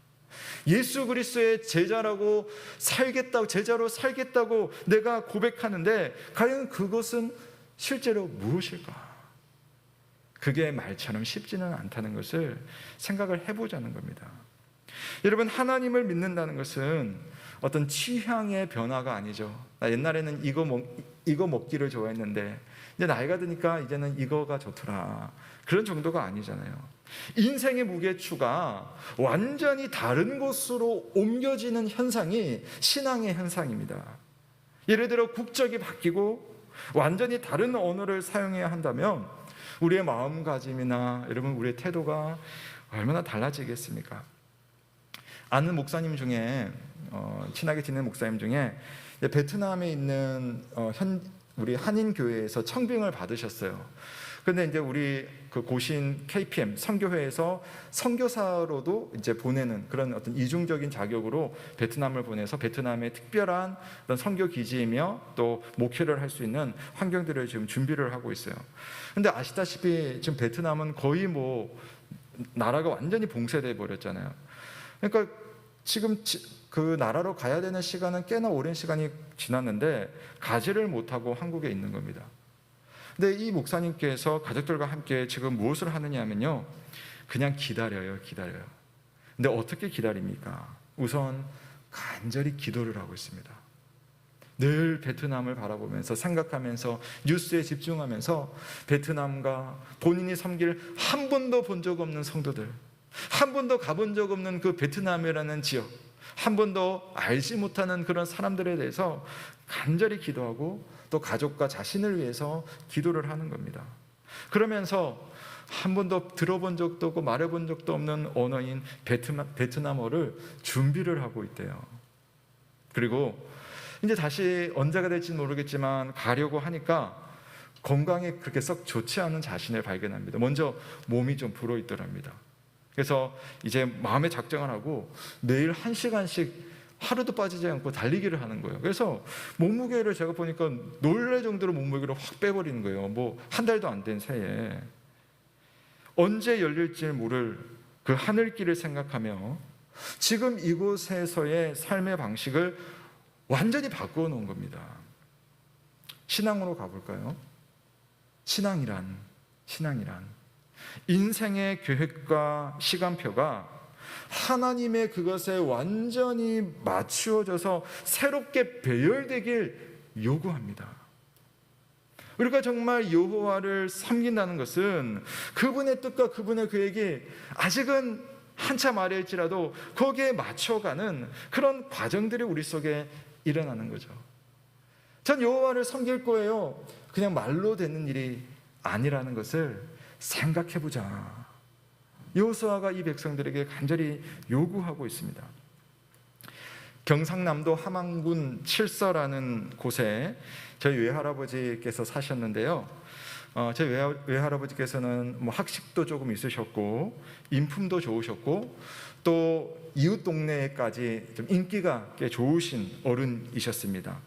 예수 그리스도의 제자로 살겠다고 내가 고백하는데 과연 그것은 실제로 무엇일까? 그게 말처럼 쉽지는 않다는 것을 생각을 해보자는 겁니다. 여러분, 하나님을 믿는다는 것은 어떤 취향의 변화가 아니죠. 나 옛날에는 이거 먹기를 좋아했는데 이제 나이가 드니까 이제는 이거가 좋더라. 그런 정도가 아니잖아요. 인생의 무게추가 완전히 다른 곳으로 옮겨지는 현상이 신앙의 현상입니다. 예를 들어 국적이 바뀌고 완전히 다른 언어를 사용해야 한다면 우리의 마음가짐이나 여러분 우리의 태도가 얼마나 달라지겠습니까? 아는 목사님 중에 친하게 지내는 목사님 중에 베트남에 있는 우리 한인 교회에서 청빙을 받으셨어요. 근데 이제 우리 그 고신 KPM 선교회에서 선교사로도 이제 보내는 그런 어떤 이중적인 자격으로 베트남을 보내서 베트남의 특별한 어떤 선교 기지이며 또 목회를 할 수 있는 환경들을 지금 준비를 하고 있어요. 근데 아시다시피 지금 베트남은 거의 뭐 나라가 완전히 봉쇄돼 버렸잖아요. 그러니까 지금 그 나라로 가야 되는 시간은 꽤나 오랜 시간이 지났는데 가지를 못하고 한국에 있는 겁니다. 근데 이 목사님께서 가족들과 함께 지금 무엇을 하느냐 하면요, 그냥 기다려요. 근데 어떻게 기다립니까? 우선 간절히 기도를 하고 있습니다. 늘 베트남을 바라보면서 생각하면서 뉴스에 집중하면서 베트남과 본인이 섬길 한 번도 본 적 없는 성도들, 한 번도 가본 적 없는 그 베트남이라는 지역, 한 번도 알지 못하는 그런 사람들에 대해서 간절히 기도하고 또 가족과 자신을 위해서 기도를 하는 겁니다. 그러면서 한 번도 들어본 적도 없고 말해본 적도 없는 언어인 베트남어를 준비를 하고 있대요. 그리고 이제 다시 언제가 될지는 모르겠지만 가려고 하니까 건강에 그렇게 썩 좋지 않은 자신을 발견합니다. 먼저 몸이 좀 불어있더랍니다. 그래서 이제 마음의 작정을 하고 매일 1시간씩 하루도 빠지지 않고 달리기를 하는 거예요. 그래서 몸무게를 제가 보니까 놀랄 정도로 몸무게를 확 빼버리는 거예요. 뭐 한 달도 안 된 새에. 언제 열릴지 모를 그 하늘길을 생각하며 지금 이곳에서의 삶의 방식을 완전히 바꾸어 놓은 겁니다. 신앙으로 가볼까요? 신앙이란 인생의 계획과 시간표가 하나님의 그것에 완전히 맞추어져서 새롭게 배열되길 요구합니다. 우리가 정말 여호와를 섬긴다는 것은 그분의 뜻과 그분의 계획이 아직은 한참 아래일지라도 거기에 맞춰가는 그런 과정들이 우리 속에 일어나는 거죠. 전 여호와를 섬길 거예요. 그냥 말로 되는 일이 아니라는 것을 생각해보자. 여호수아가 이 백성들에게 간절히 요구하고 있습니다. 경상남도 함안군 칠서라는 곳에 저희 외할아버지께서 사셨는데요. 저희 외할아버지께서는 뭐 학식도 조금 있으셨고 인품도 좋으셨고 또 이웃 동네까지 좀 인기가 꽤 좋으신 어른이셨습니다.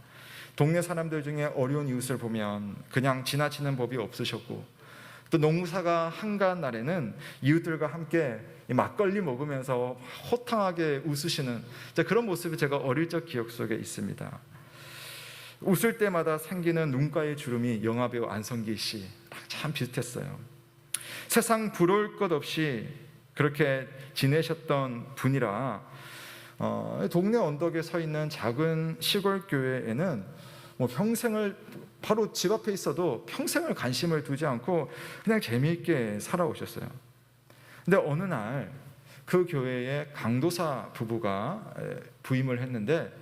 동네 사람들 중에 어려운 이웃을 보면 그냥 지나치는 법이 없으셨고 또 농사가 한가한 날에는 이웃들과 함께 막걸리 먹으면서 호탕하게 웃으시는 그런 모습이 제가 어릴 적 기억 속에 있습니다. 웃을 때마다 생기는 눈가의 주름이 영화배우 안성기 씨랑 참 비슷했어요. 세상 부러울 것 없이 그렇게 지내셨던 분이라 동네 언덕에 서 있는 작은 시골 교회에는 뭐 평생을 바로 집 앞에 있어도 평생을 관심을 두지 않고 그냥 재미있게 살아오셨어요. 근데 어느 날 그 교회에 강도사 부부가 부임을 했는데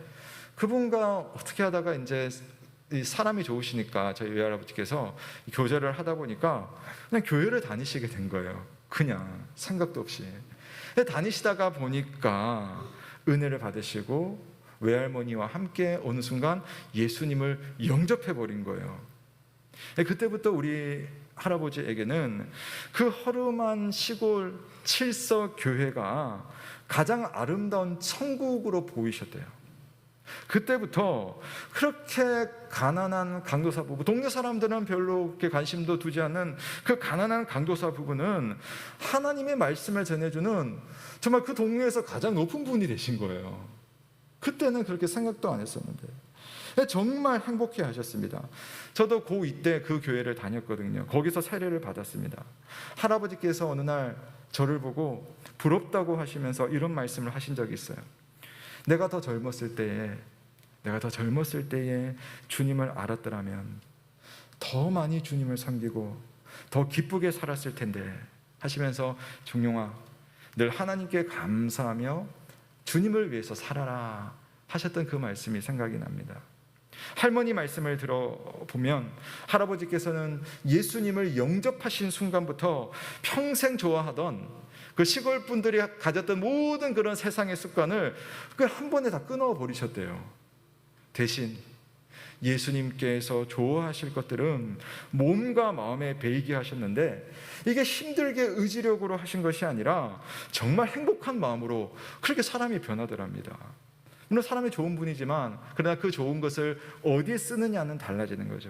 그분과 어떻게 하다가 이제 사람이 좋으시니까 저희 외할아버지께서 교제를 하다 보니까 그냥 교회를 다니시게 된 거예요. 그냥 생각도 없이. 다니시다가 보니까 은혜를 받으시고 외할머니와 함께 어느 순간 예수님을 영접해 버린 거예요. 그때부터 우리 할아버지에게는 그 허름한 시골 칠서 교회가 가장 아름다운 천국으로 보이셨대요. 그때부터 그렇게 가난한 강도사 부부, 동네 사람들은 별로 그렇게 관심도 두지 않는 그 가난한 강도사 부부는 하나님의 말씀을 전해주는 정말 그 동네에서 가장 높은 분이 되신 거예요. 그때는 그렇게 생각도 안 했었는데 정말 행복해 하셨습니다. 저도 고2 때 그 교회를 다녔거든요. 거기서 세례를 받았습니다. 할아버지께서 어느 날 저를 보고 부럽다고 하시면서 이런 말씀을 하신 적이 있어요. 내가 더 젊었을 때에 주님을 알았더라면 더 많이 주님을 섬기고 더 기쁘게 살았을 텐데 하시면서 종용아, 늘 하나님께 감사하며 주님을 위해서 살아라 하셨던 그 말씀이 생각이 납니다. 할머니 말씀을 들어보면 할아버지께서는 예수님을 영접하신 순간부터 평생 좋아하던 그 시골 분들이 가졌던 모든 그런 세상의 습관을 한 번에 다 끊어버리셨대요. 대신 예수님께서 좋아하실 것들은 몸과 마음에 배이게 하셨는데 이게 힘들게 의지력으로 하신 것이 아니라 정말 행복한 마음으로 그렇게 사람이 변하더랍니다. 물론 사람이 좋은 분이지만 그러나 그 좋은 것을 어디에 쓰느냐는 달라지는 거죠.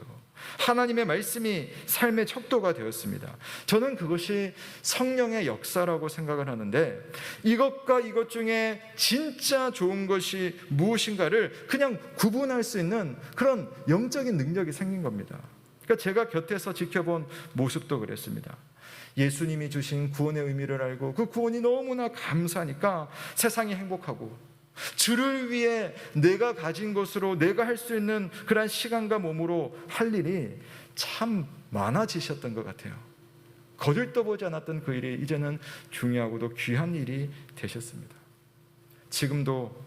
하나님의 말씀이 삶의 척도가 되었습니다. 저는 그것이 성령의 역사라고 생각을 하는데 이것과 이것 중에 진짜 좋은 것이 무엇인가를 그냥 구분할 수 있는 그런 영적인 능력이 생긴 겁니다. 그러니까 제가 곁에서 지켜본 모습도 그랬습니다. 예수님이 주신 구원의 의미를 알고 그 구원이 너무나 감사하니까 세상이 행복하고 주를 위해 내가 가진 것으로 내가 할 수 있는 그런 시간과 몸으로 할 일이 참 많아지셨던 것 같아요. 거들떠보지 않았던 그 일이 이제는 중요하고도 귀한 일이 되셨습니다. 지금도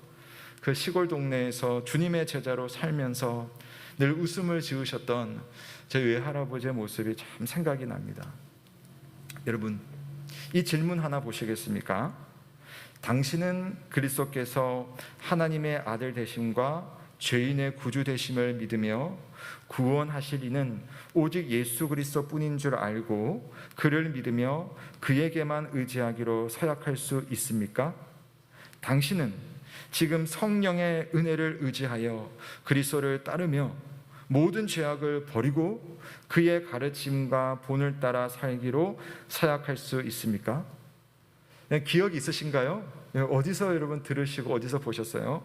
그 시골 동네에서 주님의 제자로 살면서 늘 웃음을 지으셨던 저희 외할아버지의 모습이 참 생각이 납니다. 여러분, 이 질문 하나 보시겠습니까? 당신은 그리스도께서 하나님의 아들 되심과 죄인의 구주 되심을 믿으며 구원하실 이는 오직 예수 그리스도뿐인 줄 알고 그를 믿으며 그에게만 의지하기로 서약할 수 있습니까? 당신은 지금 성령의 은혜를 의지하여 그리스도를 따르며 모든 죄악을 버리고 그의 가르침과 본을 따라 살기로 서약할 수 있습니까? 기억이 있으신가요? 어디서 여러분 들으시고 어디서 보셨어요?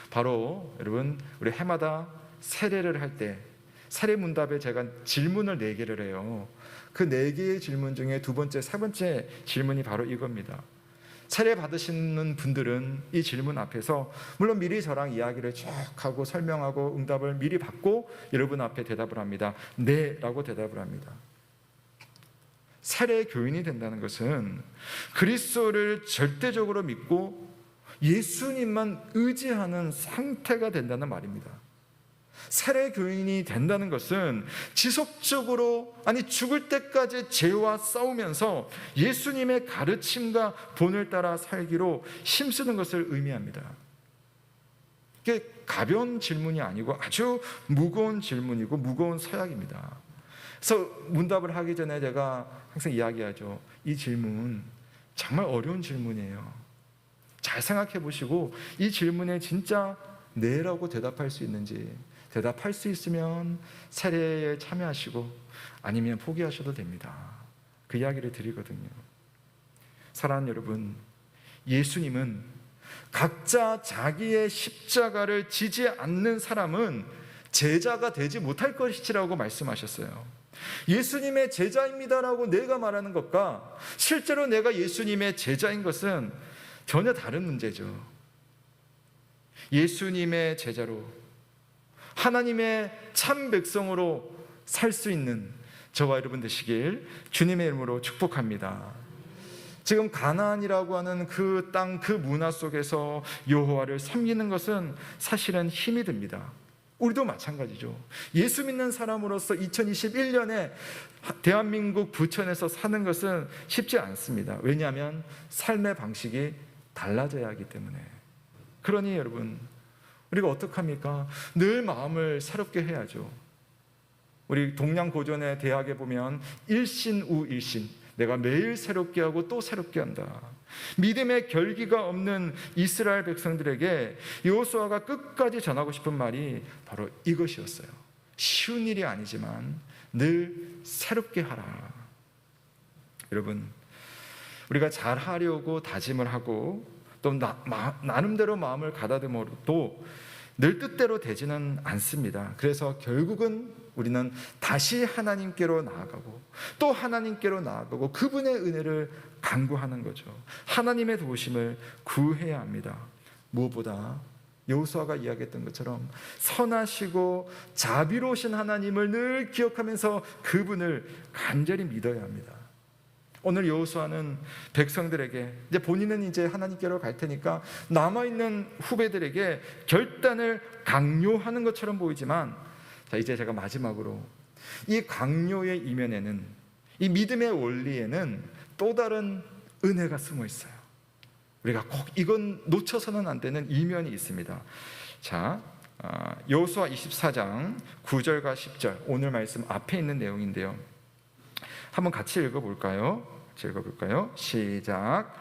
바로 여러분 우리 해마다 세례를 할 때 세례 문답에 제가 질문을 4개를 해요. 그 4개의 질문 중에 두 번째, 세 번째 질문이 바로 이겁니다. 세례 받으시는 분들은 이 질문 앞에서 물론 미리 저랑 이야기를 쭉 하고 설명하고 응답을 미리 받고 여러분 앞에 대답을 합니다. 네 라고 대답을 합니다. 세례 교인이 된다는 것은 그리스도를 절대적으로 믿고 예수님만 의지하는 상태가 된다는 말입니다. 세례 교인이 된다는 것은 지속적으로 아니 죽을 때까지 죄와 싸우면서 예수님의 가르침과 본을 따라 살기로 힘쓰는 것을 의미합니다. 이게 가벼운 질문이 아니고 아주 무거운 질문이고 무거운 서약입니다. 그래서 문답을 하기 전에 제가 항상 이야기하죠. 이 질문 정말 어려운 질문이에요. 잘 생각해 보시고 이 질문에 진짜 네라고 대답할 수 있는지, 대답할 수 있으면 세례에 참여하시고 아니면 포기하셔도 됩니다. 그 이야기를 드리거든요. 사랑하는 여러분, 예수님은 각자 자기의 십자가를 지지 않는 사람은 제자가 되지 못할 것이라고 말씀하셨어요. 예수님의 제자입니다라고 내가 말하는 것과 실제로 내가 예수님의 제자인 것은 전혀 다른 문제죠. 예수님의 제자로 하나님의 참 백성으로 살 수 있는 저와 여러분 되시길 주님의 이름으로 축복합니다. 지금 가나안이라고 하는 그 땅, 그 문화 속에서 여호와를 섬기는 것은 사실은 힘이 듭니다. 우리도 마찬가지죠. 예수 믿는 사람으로서 2021년에 대한민국 부천에서 사는 것은 쉽지 않습니다. 왜냐하면 삶의 방식이 달라져야 하기 때문에. 그러니 여러분, 우리가 어떡합니까? 늘 마음을 새롭게 해야죠. 우리 동양고전의 대학에 보면 일신우일신, 내가 매일 새롭게 하고 또 새롭게 한다. 믿음의 결기가 없는 이스라엘 백성들에게 여호수아가 끝까지 전하고 싶은 말이 바로 이것이었어요. 쉬운 일이 아니지만 늘 새롭게 하라. 여러분, 우리가 잘하려고 다짐을 하고 또 나름대로 마음을 가다듬어도 늘 뜻대로 되지는 않습니다. 그래서 결국은 우리는 다시 하나님께로 나아가고 또 하나님께로 나아가고 그분의 은혜를 간구하는 거죠. 하나님의 도우심을 구해야 합니다. 무엇보다 여호수아가 이야기했던 것처럼 선하시고 자비로우신 하나님을 늘 기억하면서 그분을 간절히 믿어야 합니다. 오늘 여호수아는 백성들에게 이제 본인은 이제 하나님께로 갈 테니까 남아있는 후배들에게 결단을 강요하는 것처럼 보이지만, 자, 이제 제가 마지막으로 이 강요의 이면에는, 이 믿음의 원리에는 또 다른 은혜가 숨어 있어요. 우리가 꼭 이건 놓쳐서는 안 되는 이면이 있습니다. 자, 여호수아 24장 9절과 10절, 오늘 말씀 앞에 있는 내용인데요. 한번 같이 읽어볼까요? 시작.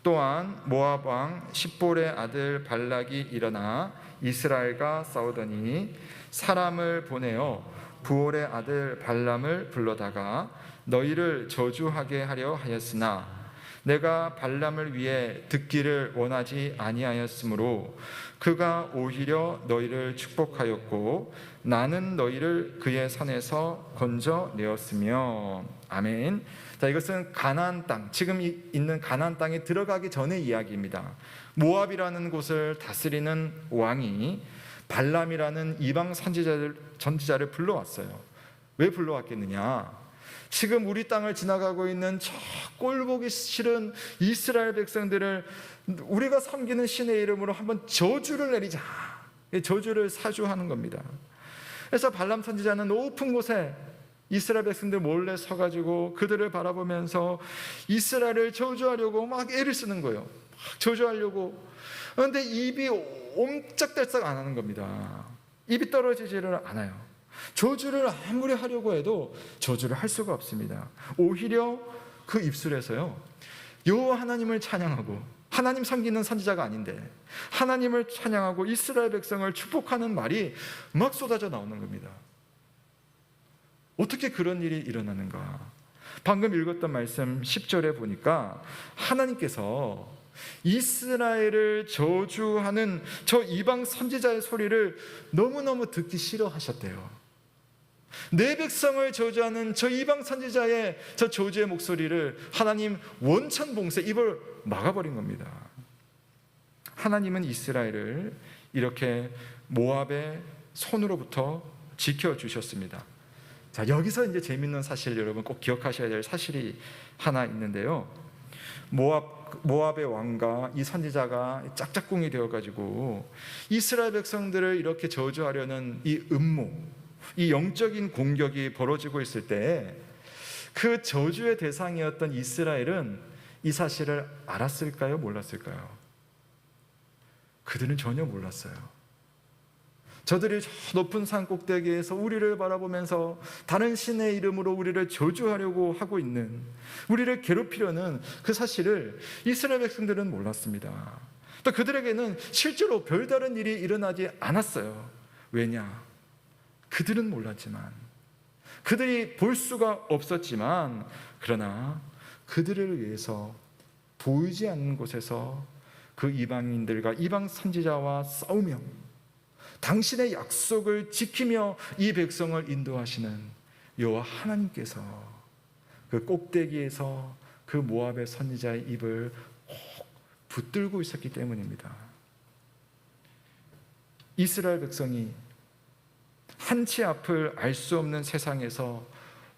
또한 모압 왕 십볼의 아들 발락이 일어나 이스라엘과 싸우더니 사람을 보내어 부올의 아들 발람을 불러다가 너희를 저주하게 하려 하였으나 내가 발람을 위해 듣기를 원하지 아니하였으므로 그가 오히려 너희를 축복하였고 나는 너희를 그의 손에서 건져내었으며. 아멘. 자, 이것은 가나안 땅, 지금 있는 가나안 땅에 들어가기 전의 이야기입니다. 모압이라는 곳을 다스리는 왕이 발람이라는 이방 선지자를 불러왔어요. 왜 불러왔겠느냐? 지금 우리 땅을 지나가고 있는 저 꼴보기 싫은 이스라엘 백성들을 우리가 섬기는 신의 이름으로 한번 저주를 내리자. 저주를 사주하는 겁니다. 그래서 발람 선지자는 높은 곳에 이스라엘 백성들 몰래 서가지고 그들을 바라보면서 이스라엘을 저주하려고 막 애를 쓰는 거예요. 막 저주하려고. 그런데 입이 옴짝달싹 안 하는 겁니다. 입이 떨어지지를 않아요. 저주를 아무리 하려고 해도 저주를 할 수가 없습니다. 오히려 그 입술에서요, 여호와 하나님을 찬양하고, 하나님 섬기는 선지자가 아닌데 하나님을 찬양하고 이스라엘 백성을 축복하는 말이 막 쏟아져 나오는 겁니다. 어떻게 그런 일이 일어나는가? 방금 읽었던 말씀 10절에 보니까 하나님께서 이스라엘을 저주하는 저 이방 선지자의 소리를 너무너무 듣기 싫어하셨대요. 내 백성을 저주하는 저 이방 선지자의 저 저주의 목소리를 하나님 원천봉쇄, 입을 막아버린 겁니다. 하나님은 이스라엘을 이렇게 모압의 손으로부터 지켜주셨습니다. 자, 여기서 이제 재밌는 사실, 여러분 꼭 기억하셔야 될 사실이 하나 있는데요. 모압의 왕과 이 선지자가 짝짝꿍이 되어가지고 이스라엘 백성들을 이렇게 저주하려는 이 음모, 이 영적인 공격이 벌어지고 있을 때 그 저주의 대상이었던 이스라엘은 이 사실을 알았을까요? 몰랐을까요? 그들은 전혀 몰랐어요. 저들이 저 높은 산 꼭대기에서 우리를 바라보면서 다른 신의 이름으로 우리를 저주하려고 하고 있는, 우리를 괴롭히려는 그 사실을 이스라엘 백성들은 몰랐습니다. 또 그들에게는 실제로 별다른 일이 일어나지 않았어요. 왜냐? 그들은 몰랐지만, 그들이 볼 수가 없었지만, 그러나 그들을 위해서 보이지 않는 곳에서 그 이방인들과 이방 선지자와 싸우며 당신의 약속을 지키며 이 백성을 인도하시는 여호와 하나님께서 그 꼭대기에서 그 모압의 선지자의 입을 꼭 붙들고 있었기 때문입니다. 이스라엘 백성이 한치 앞을 알 수 없는 세상에서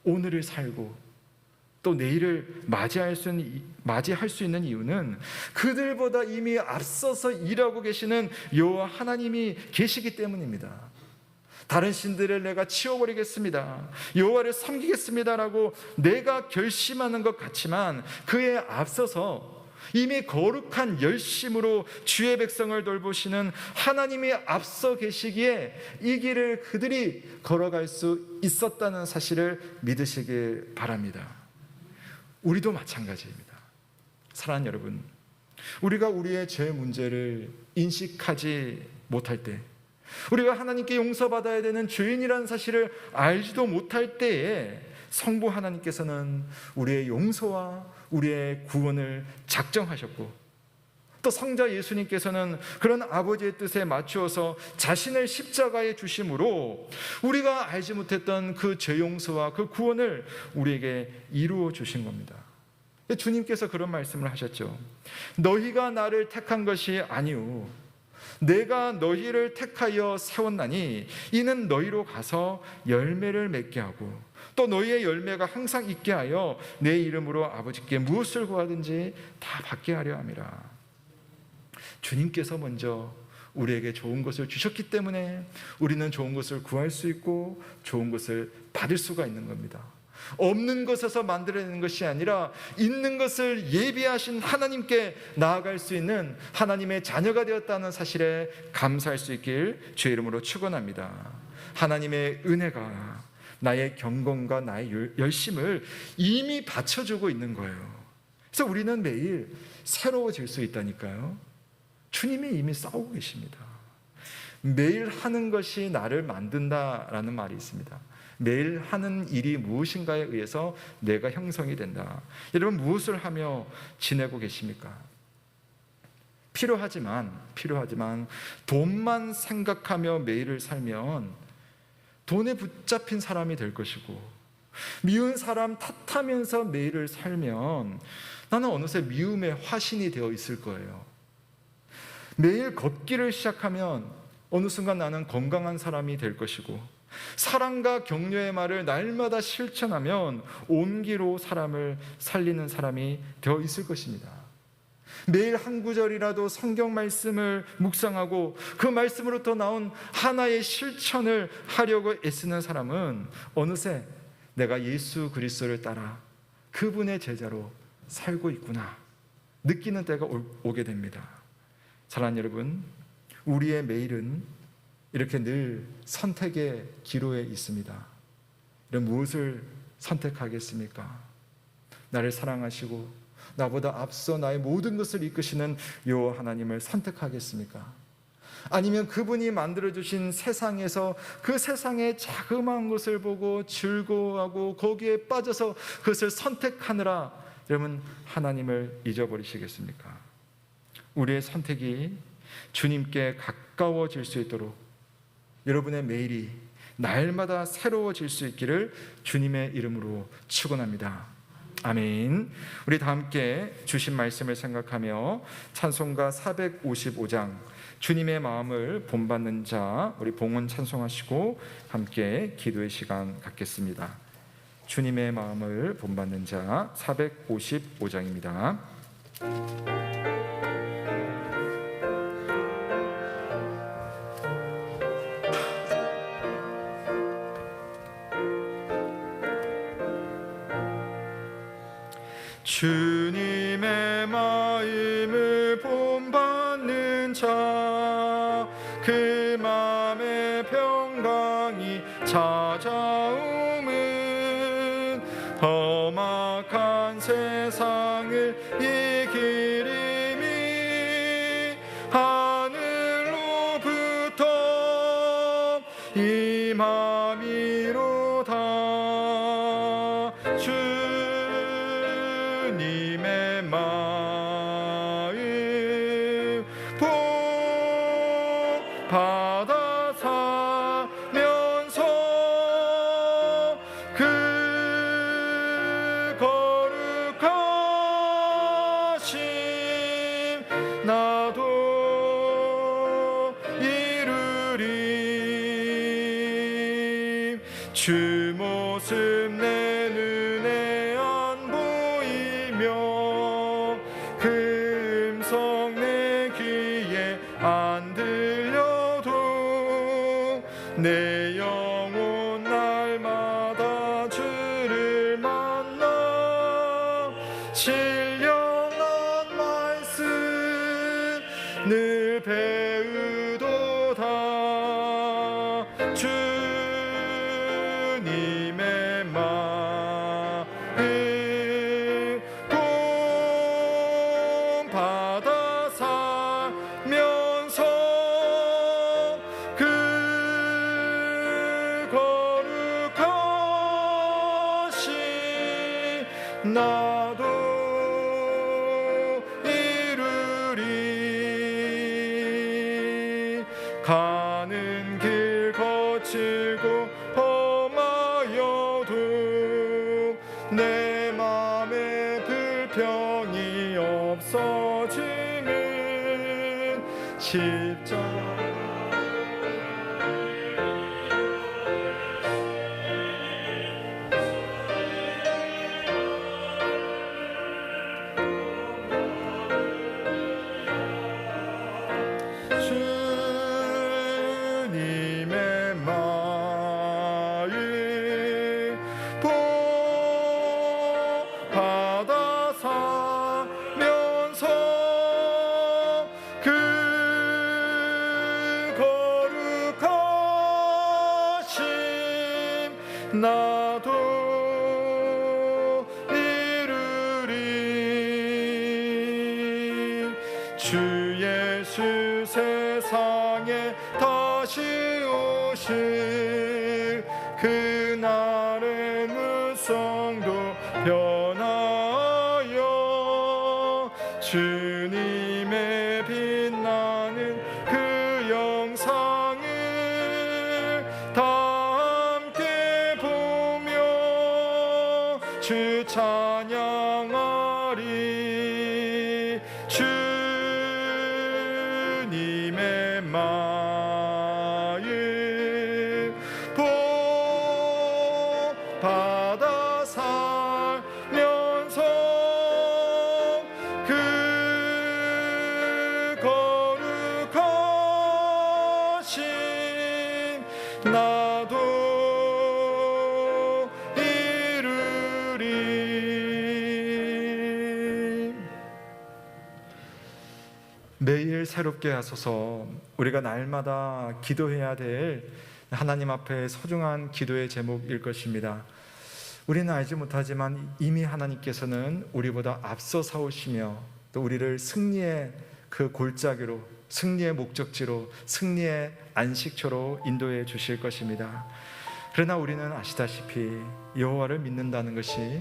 오늘을 살고 또 내일을 맞이할 수 있는 이유는 그들보다 이미 앞서서 일하고 계시는 여호와 하나님이 계시기 때문입니다. 다른 신들을 내가 치워버리겠습니다, 여호와를 섬기겠습니다라고 내가 결심하는 것 같지만 그에 앞서서 이미 거룩한 열심으로 주의 백성을 돌보시는 하나님이 앞서 계시기에 이 길을 그들이 걸어갈 수 있었다는 사실을 믿으시길 바랍니다. 우리도 마찬가지입니다. 사랑하는 여러분, 우리가 우리의 죄 문제를 인식하지 못할 때, 우리가 하나님께 용서받아야 되는 죄인이라는 사실을 알지도 못할 때에 성부 하나님께서는 우리의 용서와 우리의 구원을 작정하셨고, 또 성자 예수님께서는 그런 아버지의 뜻에 맞추어서 자신을 십자가에 주심으로 우리가 알지 못했던 그 죄 용서와 그 구원을 우리에게 이루어 주신 겁니다. 주님께서 그런 말씀을 하셨죠. 너희가 나를 택한 것이 아니오, 내가 너희를 택하여 세웠나니 이는 너희로 가서 열매를 맺게 하고 또 너희의 열매가 항상 있게 하여 내 이름으로 아버지께 무엇을 구하든지 다 받게 하려 함이라. 주님께서 먼저 우리에게 좋은 것을 주셨기 때문에 우리는 좋은 것을 구할 수 있고 좋은 것을 받을 수가 있는 겁니다. 없는 것에서 만들어내는 것이 아니라 있는 것을 예비하신 하나님께 나아갈 수 있는 하나님의 자녀가 되었다는 사실에 감사할 수 있길 주의 이름으로 축원합니다. 하나님의 은혜가 나의 경건과 나의 열심을 이미 받쳐주고 있는 거예요. 그래서 우리는 매일 새로워질 수 있다니까요. 주님이 이미 싸우고 계십니다. 매일 하는 것이 나를 만든다라는 말이 있습니다. 매일 하는 일이 무엇인가에 의해서 내가 형성이 된다. 여러분, 무엇을 하며 지내고 계십니까? 필요하지만 돈만 생각하며 매일을 살면 돈에 붙잡힌 사람이 될 것이고, 미운 사람 탓하면서 매일을 살면 나는 어느새 미움의 화신이 되어 있을 거예요. 매일 걷기를 시작하면 어느 순간 나는 건강한 사람이 될 것이고, 사랑과 격려의 말을 날마다 실천하면 온기로 사람을 살리는 사람이 되어 있을 것입니다. 매일 한 구절이라도 성경 말씀을 묵상하고 그 말씀으로부터 나온 하나의 실천을 하려고 애쓰는 사람은 어느새 내가 예수 그리스도를 따라 그분의 제자로 살고 있구나 느끼는 때가 오게 됩니다. 사랑하는 여러분, 우리의 매일은 이렇게 늘 선택의 기로에 있습니다. 이런 무엇을 선택하겠습니까? 나를 사랑하시고 나보다 앞서 나의 모든 것을 이끄시는 요 하나님을 선택하겠습니까? 아니면 그분이 만들어주신 세상에서 그 세상의 자그마한 것을 보고 즐거워하고 거기에 빠져서 그것을 선택하느라 여러분 하나님을 잊어버리시겠습니까? 우리의 선택이 주님께 가까워질 수 있도록 여러분의 매일이 날마다 새로워질 수 있기를 주님의 이름으로 축원합니다. 아멘. 우리 다 함께 주신 말씀을 생각하며 찬송가 455장 주님의 마음을 본받는 자, 우리 봉헌 찬송하시고 함께 기도의 시간 갖겠습니다. 주님의 마음을 본받는 자 455장입니다. 주님의 마음을 본받는 자, 그 마음의 평강이 찾아오면 험악한 세상을 이기리니 하늘로부터 임함이로다. 주님의 마음 본받아 살면서 그 거룩하심 나도 이루리. 주 모습 내 눈에 안 보이며 그 음성 내 귀에 안 들려도 내 영혼 날마다 주를 만나 신령한 말씀 늘 배우도다. 주님의 마음 본받아 살면서 그 거룩하심 나도 이루리. 가는 길 거칠고 험하여도 내 맘에 불평이 없어지는 십자가 주님의 마음 주 예수 세상에 다시 오실 그날의 무성도 변하여 주님의 빛나는 그 영상을 다 함께 보며 주 찬양하리. 주님의 마음 복받아 살면서 그 거룩하신 나도 이루리. 매일 새롭게 하소서. 우리가 날마다 기도해야 될 하나님 앞에 소중한 기도의 제목일 것입니다. 우리는 알지 못하지만 이미 하나님께서는 우리보다 앞서 싸우시며 또 우리를 승리의 그 골짜기로, 승리의 목적지로, 승리의 안식처로 인도해 주실 것입니다. 그러나 우리는 아시다시피 여호와를 믿는다는 것이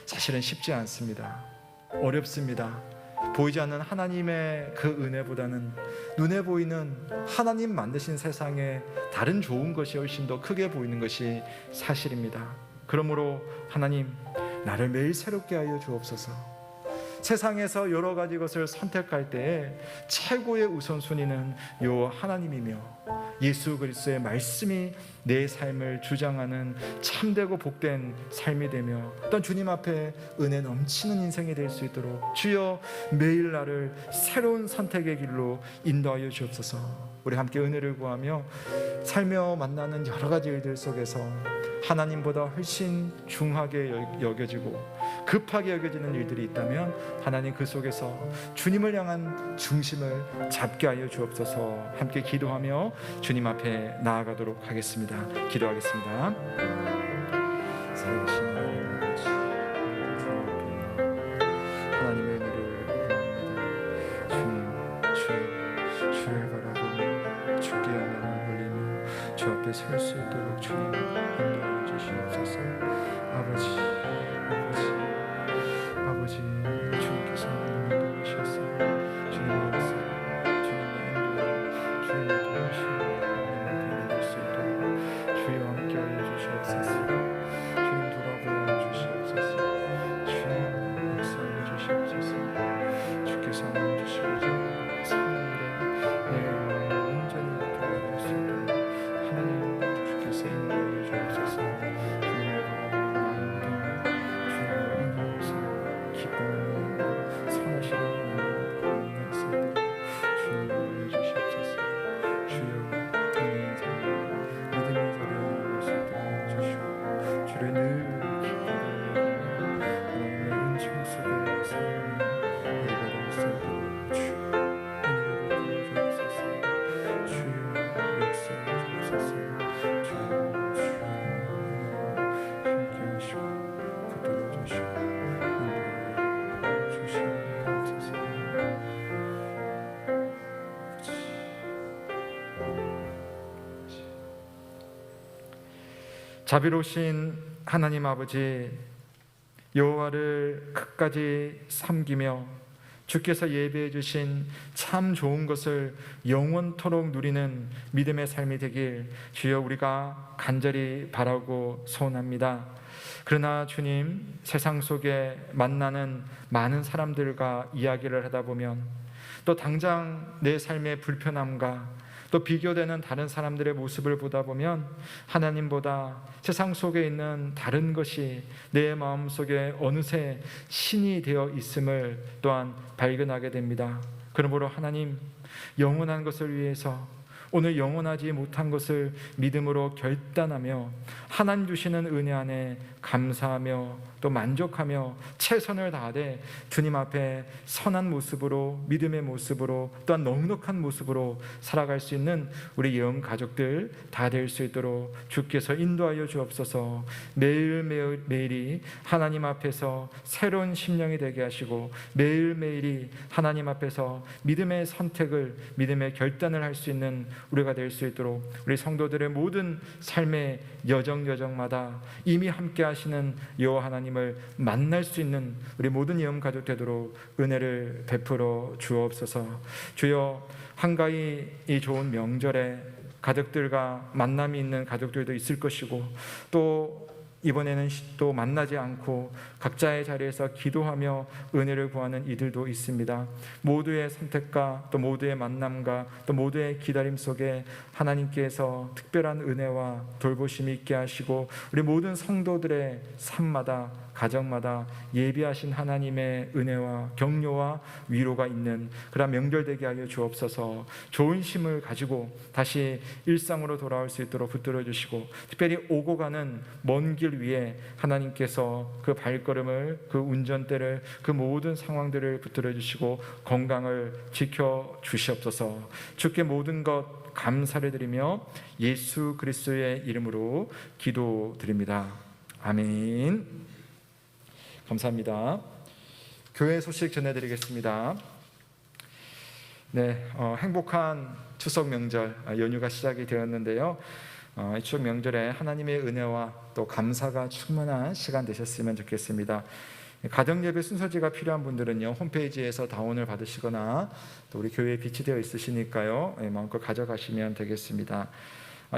사실은 쉽지 않습니다. 어렵습니다. 보이지 않는 하나님의 그 은혜보다는 눈에 보이는 하나님 만드신 세상에 다른 좋은 것이 훨씬 더 크게 보이는 것이 사실입니다. 그러므로 하나님, 나를 매일 새롭게 하여 주옵소서. 세상에서 여러 가지 것을 선택할 때에 최고의 우선순위는 여호와 하나님이며 예수 그리스도의 말씀이 내 삶을 주장하는 참되고 복된 삶이 되며 또한 주님 앞에 은혜 넘치는 인생이 될 수 있도록 주여 매일 나를 새로운 선택의 길로 인도하여 주옵소서. 우리 함께 은혜를 구하며 살며 만나는 여러 가지 일들 속에서 하나님보다 훨씬 중하게 여겨지고 급하게 여겨지는 일들이 있다면 하나님 그 속에서 주님을 향한 중심을 잡게 하여 주옵소서. 함께 기도하며 주님 앞에 나아가도록 하겠습니다. 기도하겠습니다. 살아계신 하나님 아버지, 하나님의 은혜를 구합니다. 주를 바라보며 주께 영광을 올리며 주 앞에 설 수 있도록 주님 인도해 주시옵소서. 아버지, 주님께서 하나님을 도우셨어요. 주님의 역사, 주님의 인도, 주님의 도우심을 믿을 수 있도록 주여 함께하여 주시옵소서. 주님 돌아보아 주시옵소서. 주님 역사하여 주시옵소서. 주께서 하나님 주시고자 삶의 내 마음을 온전히 돌아볼 수 있도록 하나님 주께서 인도하여 주옵소서. 주님을 바라보는 마음을 믿으며 주님을 인도하여서 기쁨을 선하시는 만날 수 있도록 주님 인도해 주시옵소서. 주여 은혜의 자리에 믿음의 자리에 나올 수 있도록 주시고 주를 늘 기쁘게 여기며 하나님의 은총 속에 살며 예배를 수 있도록 주 은혜를 베풀어 주옵소서. 주여 역사해 주옵소서. 주여 함께 하시고 붙들어 주시고 인도하여 주시옵소서. 자비로우신 하나님 아버지, 여호와를 끝까지 섬기며 주께서 예배해 주신 참 좋은 것을 영원토록 누리는 믿음의 삶이 되길 주여 우리가 간절히 바라고 소원합니다. 그러나 주님, 세상 속에 만나는 많은 사람들과 이야기를 하다 보면 또 당장 내 삶의 불편함과 또 비교되는 다른 사람들의 모습을 보다 보면 하나님보다 세상 속에 있는 다른 것이 내 마음속에 어느새 신이 되어 있음을 또한 발견하게 됩니다. 그러므로 하나님, 영원한 것을 위해서 오늘 영원하지 못한 것을 믿음으로 결단하며 하나님 주시는 은혜 안에 감사하며 또 만족하며 최선을 다하되 주님 앞에 선한 모습으로, 믿음의 모습으로, 또한 넉넉한 모습으로 살아갈 수 있는 우리 영 가족들 다 될 수 있도록 주께서 인도하여 주옵소서. 매일매일이 하나님 앞에서 새로운 심령이 되게 하시고 매일매일이 하나님 앞에서 믿음의 선택을, 믿음의 결단을 할 수 있는 우리가 될 수 있도록 우리 성도들의 모든 삶의 여정마다 이미 함께 하시는 여호와 하나님을 만날 수 있는 우리 모든 영 가족 되도록 은혜를 베풀어 주옵소서. 주여, 한가히 이 좋은 명절에 가족들과 만남이 있는 가족들도 있을 것이고, 또 이번에는 또 만나지 않고 각자의 자리에서 기도하며 은혜를 구하는 이들도 있습니다. 모두의 선택과 또 모두의 만남과 또 모두의 기다림 속에 하나님께서 특별한 은혜와 돌보심이 있게 하시고 우리 모든 성도들의 삶마다, 가정마다 예비하신 하나님의 은혜와 격려와 위로가 있는 그런 명절 되게 하여 주옵소서. 좋은 힘을 가지고 다시 일상으로 돌아올 수 있도록 붙들어 주시고, 특별히 오고 가는 먼 길 위에 하나님께서 그 발걸음을, 그 운전대를, 그 모든 상황들을 붙들어 주시고 건강을 지켜 주시옵소서. 주께 모든 것 감사를 드리며 예수 그리스도의 이름으로 기도드립니다. 아멘. 감사합니다. 교회 소식 전해드리겠습니다. 네, 행복한 추석 명절 연휴가 시작이 되었는데요. 이 추석 명절에 하나님의 은혜와 또 감사가 충만한 시간 되셨으면 좋겠습니다. 가정 예배 순서지가 필요한 분들은요, 홈페이지에서 다운을 받으시거나 또 우리 교회에 비치되어 있으시니까요, 마음껏 가져가시면 되겠습니다.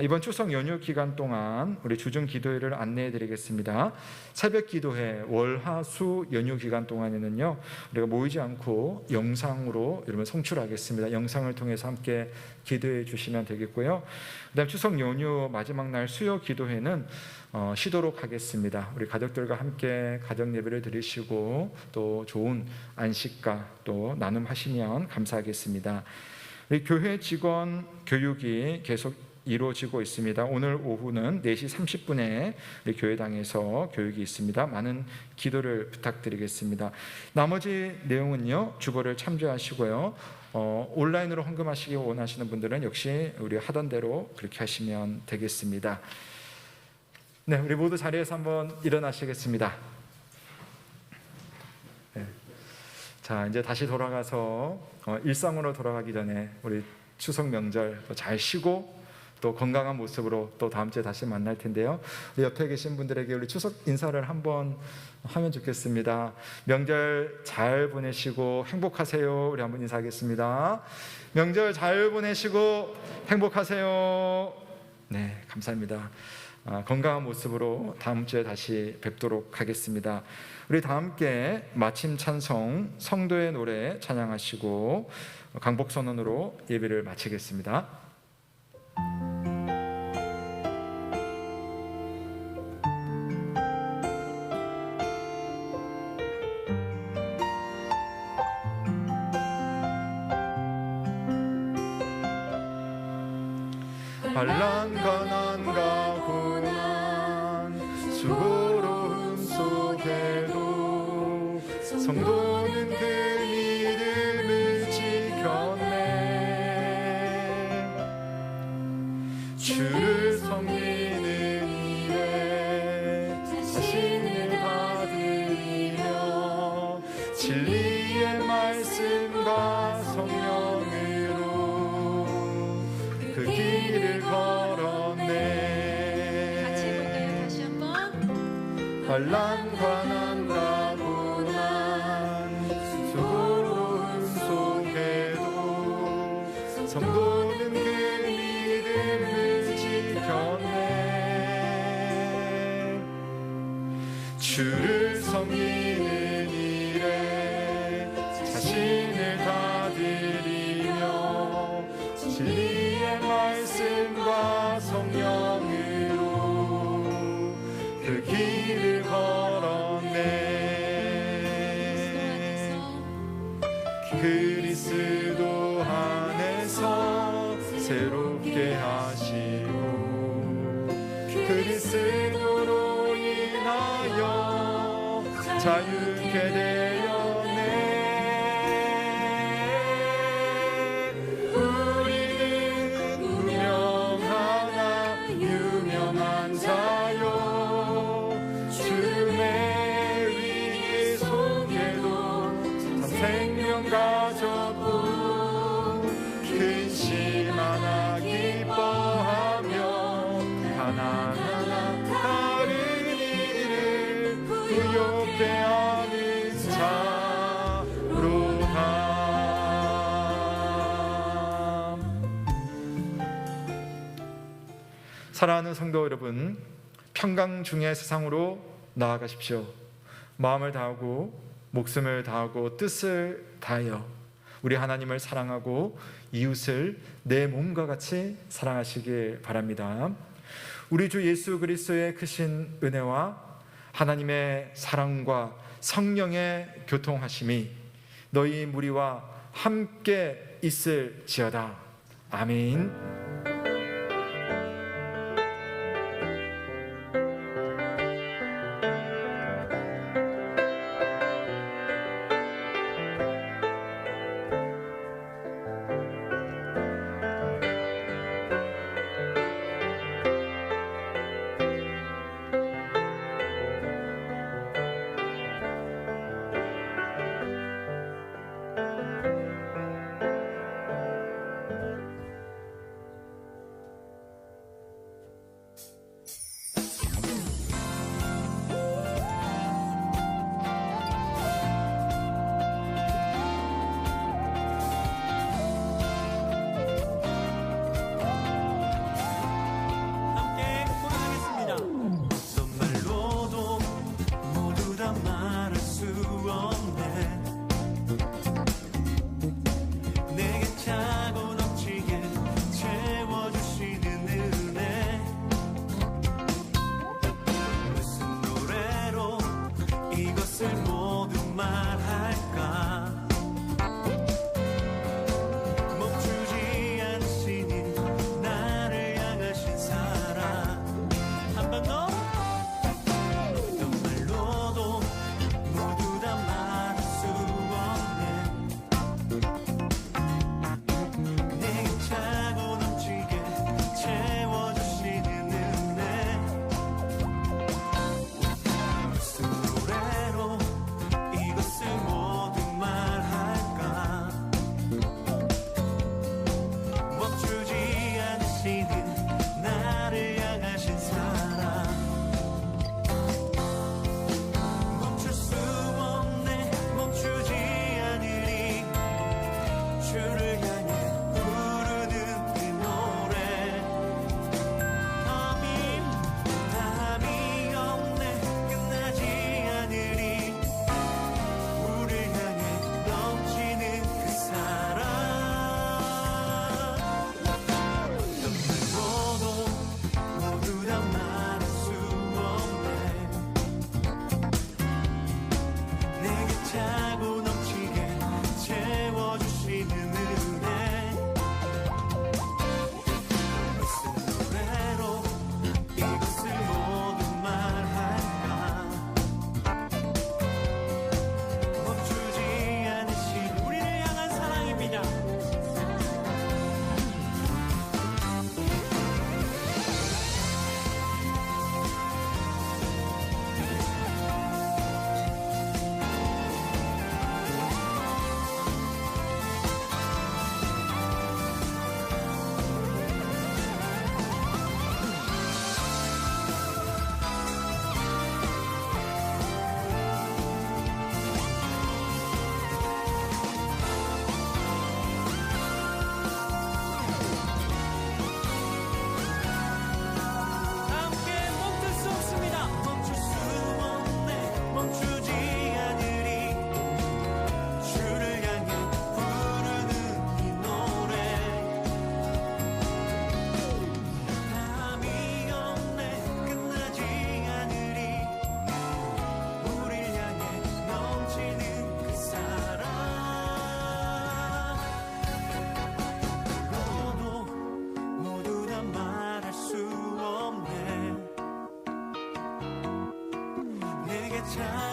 이번 추석 연휴 기간 동안 우리 주중 기도회를 안내해 드리겠습니다. 새벽 기도회 월화수 연휴 기간 동안에는요, 우리가 모이지 않고 영상으로 여러분 송출하겠습니다. 영상을 통해서 함께 기도해 주시면 되겠고요. 그다음 추석 연휴 마지막 날 수요 기도회는 쉬도록 하겠습니다. 우리 가족들과 함께 가정 예배를 드리시고 또 좋은 안식과 또 나눔하시면 감사하겠습니다. 우리 교회 직원 교육이 계속 이루어지고 있습니다. 오늘 오후는 4시 30분에 우리 교회당에서 교육이 있습니다. 많은 기도를 부탁드리겠습니다. 나머지 내용은요, 주보를 참조하시고요. 온라인으로 헌금하시기 원하시는 분들은 역시 우리 하던 대로 그렇게 하시면 되겠습니다. 네, 우리 모두 자리에서 한번 일어나시겠습니다. 네. 자, 이제 다시 돌아가서 일상으로 돌아가기 전에 우리 추석 명절 잘 쉬고 또 건강한 모습으로 또 다음 주에 다시 만날 텐데요. 옆에 계신 분들에게 우리 추석 인사를 한번 하면 좋겠습니다. 명절 잘 보내시고 행복하세요. 우리 한번 인사하겠습니다. 명절 잘 보내시고 행복하세요. 네, 감사합니다. 건강한 모습으로 다음 주에 다시 뵙도록 하겠습니다. 우리 다 함께 마침 찬송 성도의 노래 찬양하시고 강복 선언으로 예배를 마치겠습니다. 환난과 난과 고난 수고로움 속에도 성도는 그 믿음을 지켰네. 주를 섬기는 일에 자신을 다드리며 진리의 말씀과 성령으로 그 길을 걸었네. 같이 해볼까요? 다시 한번. 환난과 난과 고난 수고로움 속에도 성도는 그 믿음을 지켰네. 주를 섬기는 일에 자신을 다드리며 진리의 말씀과 성령으로 그 길을 걸었네. 그리스도 안에서 새롭게 하시고 그리스도로 인하여 자유케 되었네. 우리는 유명하나 유명한 자요, 주의 위기 속에도 참 생명 가졌고 근심 하나 기뻐하며 가난하나 다른 이들을 부욕해 하는 자로 함. 사랑하는 성도 여러분, 평강 중의 세상으로 나아가십시오. 마음을 다하고 목숨을 다하고 뜻을 다하여 우리 하나님을 사랑하고 이웃을 내 몸과 같이 사랑하시길 바랍니다. 우리 주 예수 그리스도의 크신 은혜와 하나님의 사랑과 성령의 교통하심이 너희 무리와 함께 있을지어다. 아멘. 차